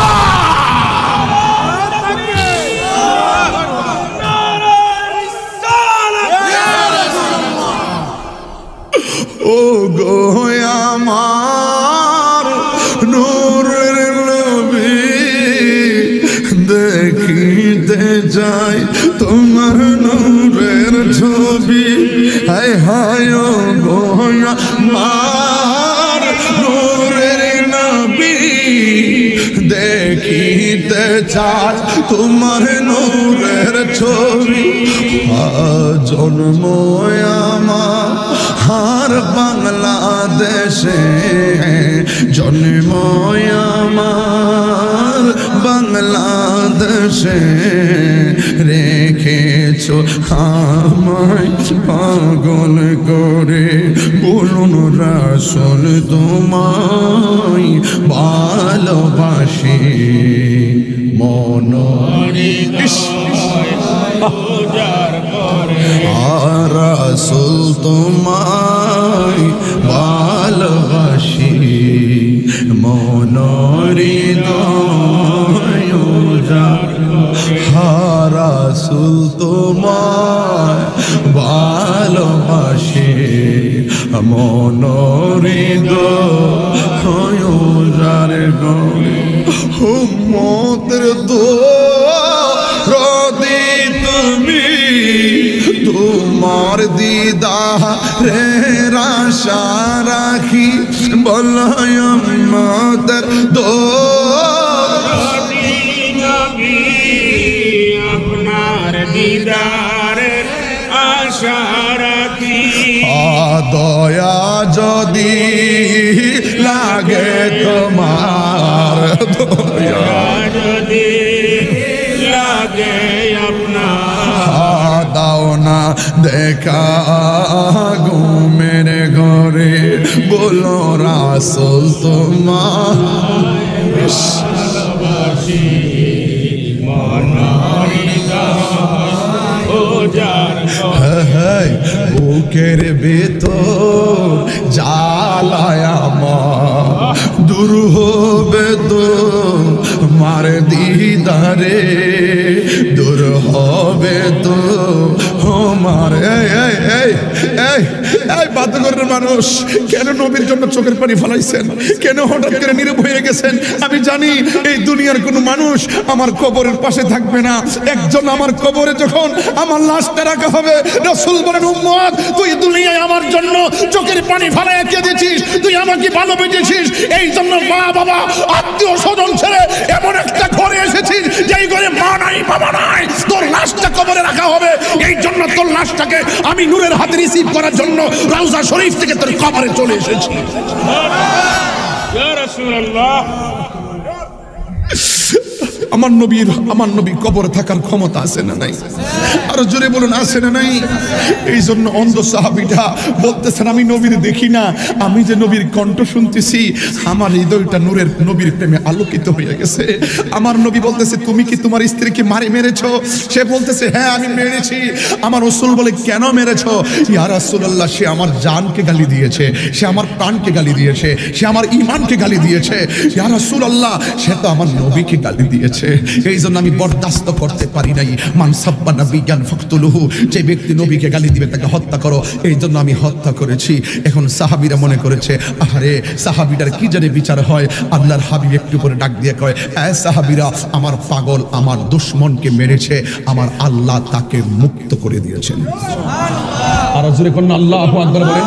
যায় তোমার নূরের ছবি, হায় হায় গো আমার নূরের নবী, দেখিতে চাই তোমার নূরের ছবি। জন্ম আমার হার বাংলাদেশে, জন্ম আমার বাংলাদেশে, রেখেছো আমায় পাগল করে, বলুন রাসূল তোমায় ভালোবাসি মন রাসূল তোমায় ভালোবাসি মন হৃদয় রাসূল তোমায় ভালোবাসি মন হৃদয় উম্মতের দোরদি তুমি, তোমার দিদারের আশা রাখি, বলাই উম্মতের দোরদি নবী, আপনার দিদারের আশা রাখি। দয়া যদি লাগে তোমার, দয়া যদি লাগে আপনার, দাও না দেখা ঘুমের ঘরে, বলো রাসূল তোমার ভালোবাসি মন বুকের ভেতর জ্বালায় আমার, দূর হবে তো মার দিদারে, দূর হবে তো আমার। এই বাদগরের মানুষ কেন নবীর জন্য চোখের পানি ফলাইছেন? কেন হঠাৎ করে নীরব হয়ে গেছেন? আমি জানি এই দুনিয়ার কোনো মানুষ আমার কবরের পাশে থাকবে না। একজন আমার কবরে যখন আমার লাশটা রাখা হবে, রাসূল বলেন উম্মত তুই দুনিয়ায় আমার জন্য চোখের পানি ফেলাইয়া কেঁদেছিস, তুই আমাকে ভালোবেসেছিস, এই জন্য মা বাবা আত্মীয় স্বজন ছেড়ে এমন একটা ঘরে এসেছিস যেই ঘরে মা নাই বাবা নাই, তোর লাশটা কবরে রাখা হবে, এই জন্য তোর লাশটাকে আমি নূরের হাতে রিসিভ করার জন্য রওজা শরীফ থেকে তোর কবরে চলে এসেছি। ইয়া রাসূলুল্লাহ, আমার নবী কবরে থাকার ক্ষমতা আছে না নাই? আরো জোরে বলুন আছে না নাই? এই জন্য অন্ধ সাহাবীটা বলতেছেন আমি নবীর দেখি না, আমি যে নবীর কণ্ঠ শুনতেছি, আমার হৃদয়টা নবীর প্রেমে আলোকিত হয়ে গেছে। আমার নবী বলতেছে তুমি কি তোমার স্ত্রীকে মেরেছো? সে বলতেছে হ্যাঁ আমি মেরেছি। আমার রাসূল বলে কেন মেরেছো? ইয়া রাসূলুল্লাহ, সে আমার জানকে গালি দিয়েছে, সে আমার প্রাণকে গালি দিয়েছে, সে আমার ঈমানকে গালি দিয়েছে। ইয়া রাসূলুল্লাহ, সে তো আমার নবীকে গালি দিয়েছে, এই জন্য আমি বরদাস্ত করতে পারি নাই। মান সাব্বা নাবিয়ান ফাকতুলুহু, যে ব্যক্তি নবীকে গালি দিবে তাকে হত্যা করো, এই জন্য আমি হত্যা করেছি। এখন সাহাবীরা মনে করেছে আহারে সাহাবীটার কি জানে বিচার হয়। আল্লাহর হাবিব একটু করে ডাক দিয়ে কয়, এ সাহাবীরা, আমার পাগল আমার দুশমনকে মেরেছে, আমার আল্লাহ তাকে মুক্ত করে দিয়েছেন। আর জোরে কোন আল্লাহু আকবার বলেন।